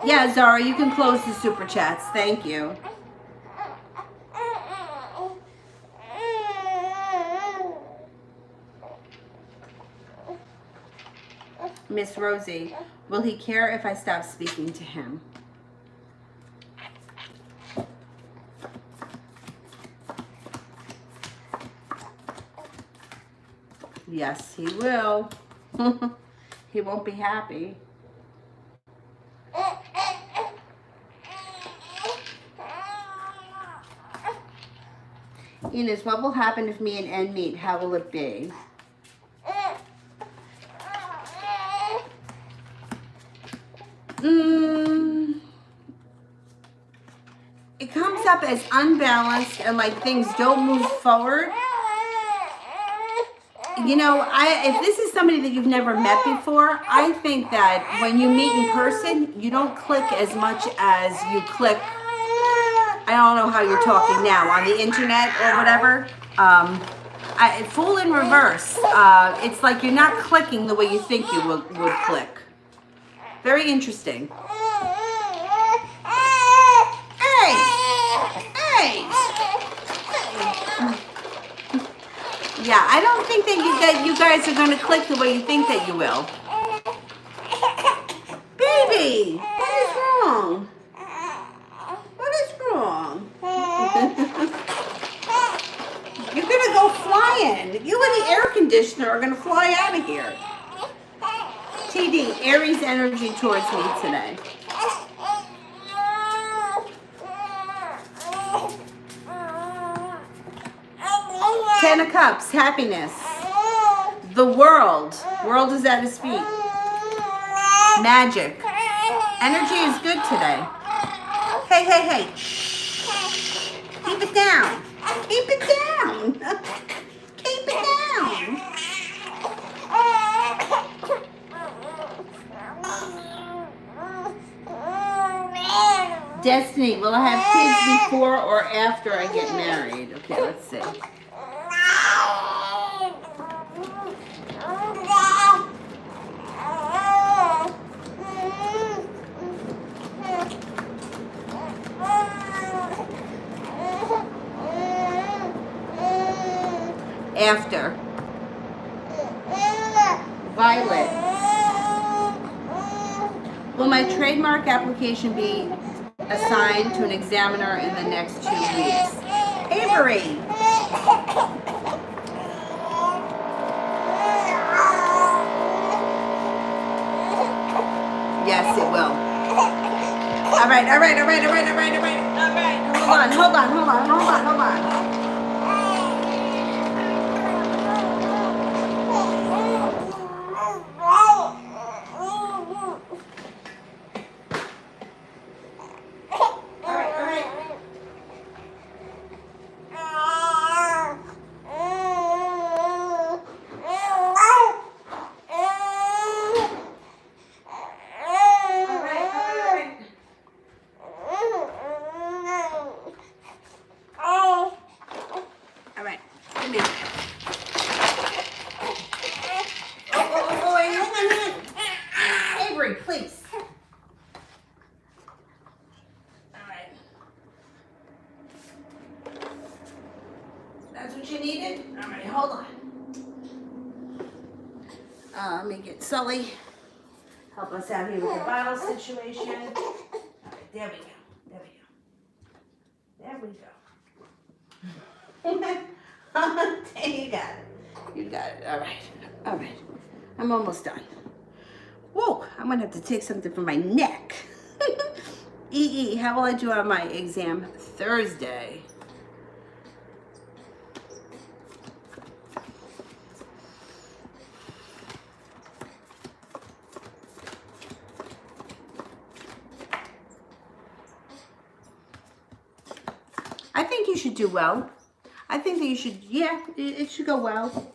Speaker 1: Yeah, Zara, you can close the super chats. Thank you. Miss Rosie, will he care if I stop speaking to him? Yes, he will. He won't be happy. Enos, what will happen if me and N meet? How will it be? It comes up as unbalanced and like things don't move forward. You know, if this is somebody that you've never met before, I think that when you meet in person, you don't click as much as you click, I don't know how you're talking now, on the internet or whatever. Fool in reverse. It's like you're not clicking the way you think you would click. Very interesting. Hey! Hey! Yeah, I don't think that you guys are going to click the way you think that you will. Baby, what is wrong? What is wrong? You're going to go flying. You and the air conditioner are going to fly out of here. TD, Aries energy towards me today. Ten of Cups, happiness. The world. World is at his feet. Magic. Energy is good today. Hey, hey, hey. Shh. Keep it down. Keep it down. Keep it down. Destiny, will I have kids before or after I get married? Okay, let's see. After. Violet. Will my trademark application be assigned to an examiner in the next 2 weeks? Avery. Yes, it will. All right. Hold on. Please. All right. That's what you needed? All right, hold on. Let me get Sully. Help us out here with the bottle situation. All right, there we go. You got it. You got it. All right. I'm almost done. Whoa, I'm gonna have to take something for my neck. EE, how will I do on my exam Thursday? I think you should do well. I think that you should, yeah, it should go well.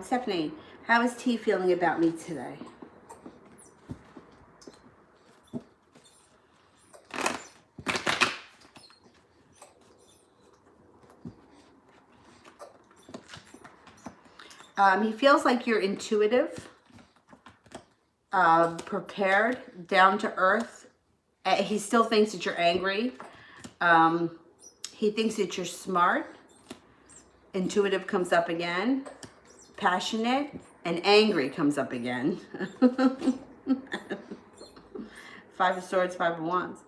Speaker 1: Stephanie, how is T feeling about me today? He feels like you're intuitive, prepared, down to earth. He still thinks that you're angry. He thinks that you're smart. Intuitive comes up again. Passionate and angry comes up again. Five of Swords, Five of Wands.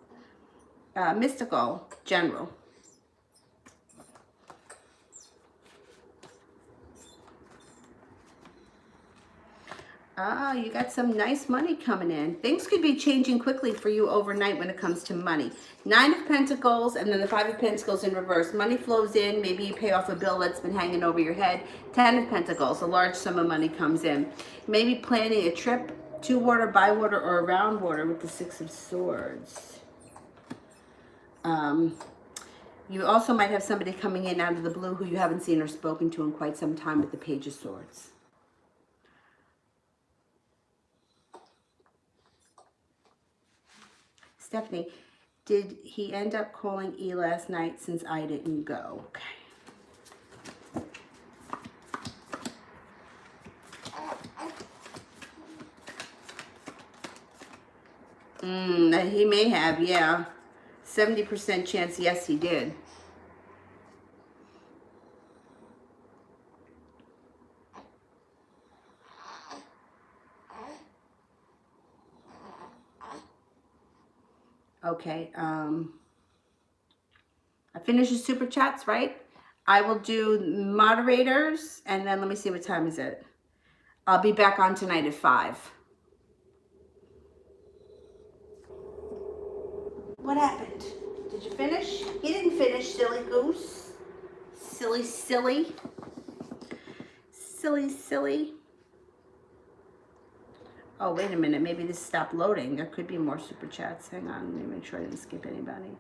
Speaker 1: Mystical, general. You got some nice money coming in. Things could be changing quickly for you overnight when it comes to money. Nine of Pentacles and then the Five of Pentacles in reverse. Money flows in. Maybe you pay off a bill that's been hanging over your head. Ten of Pentacles. A large sum of money comes in. Maybe planning a trip to water, by water, or around water with the Six of Swords. You also might have somebody coming in out of the blue who you haven't seen or spoken to in quite some time with the Page of Swords. Stephanie, did he end up calling E last night since I didn't go? Okay. He may have, yeah. 70% chance, yes, he did. Okay, I finished the super chats, right? I will do moderators, and then let me see, what time is it? I'll be back on tonight at 5. What happened? Did you finish? He didn't finish, silly goose. Silly, silly. Silly, silly. Oh, wait a minute. Maybe this stopped loading. There could be more super chats. Hang on. Let me make sure I didn't skip anybody.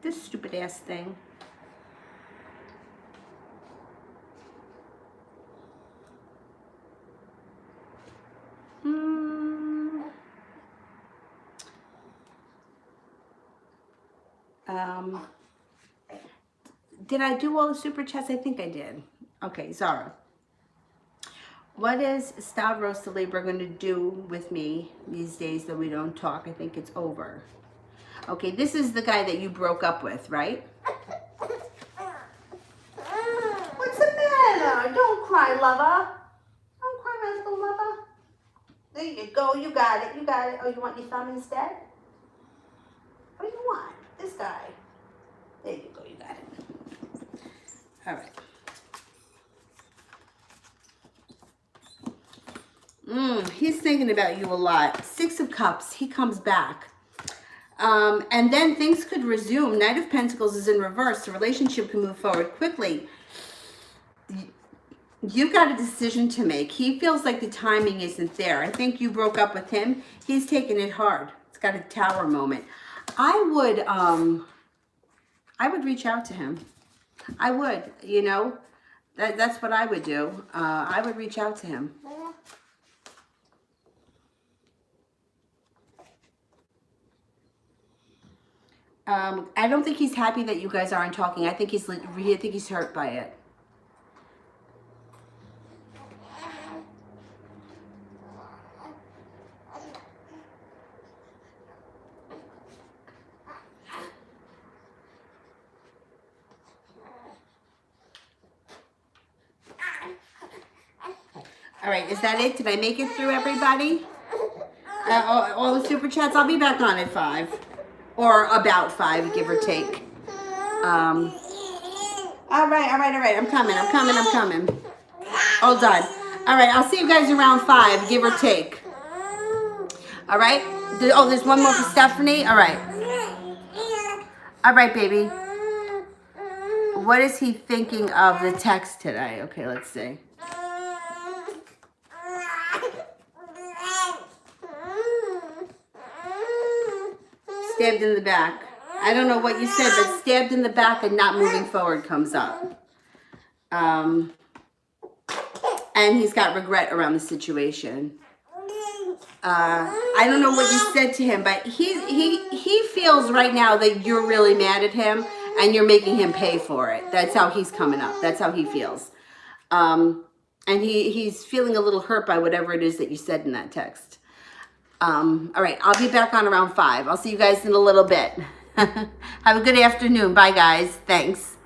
Speaker 1: This stupid ass thing. Did I do all the super chats? I think I did. Okay, Zara. What is Stavros the Libra going to do with me these days that we don't talk? I think it's over. Okay, this is the guy that you broke up with, right? What's the matter? Don't cry, lover. Don't cry, my little lover. There you go. You got it. You got it. Oh, you want your thumb instead? What do you want? This guy. There you go. You got it. All right. He's thinking about you a lot. Six of Cups. He comes back. And then things could resume. Knight of Pentacles is in reverse. The relationship can move forward quickly. You've got a decision to make. He feels like the timing isn't there. I think you broke up with him. He's taking it hard. It's got a tower moment. I would reach out to him. I would, you know. That's what I would do. I would reach out to him. I don't think he's happy that you guys aren't talking. I think he's hurt by it. All right, is that it? Did I make it through, everybody? all the super chats. I'll be back on at 5 or about 5, give or take. All right. I'm coming. Hold on. All right, I'll see you guys around 5, give or take. All right. Oh, there's one more for Stephanie. All right. All right, baby. What is he thinking of the text today? Okay, let's see. Stabbed in the back. I don't know what you said, but stabbed in the back and not moving forward comes up. And he's got regret around the situation. I don't know what you said to him, but he feels right now that you're really mad at him and you're making him pay for it. That's how he's coming up. That's how he feels. And he's feeling a little hurt by whatever it is that you said in that text. All right, I'll be back on around 5. I'll see you guys in a little bit. Have a good afternoon. Bye, guys. Thanks.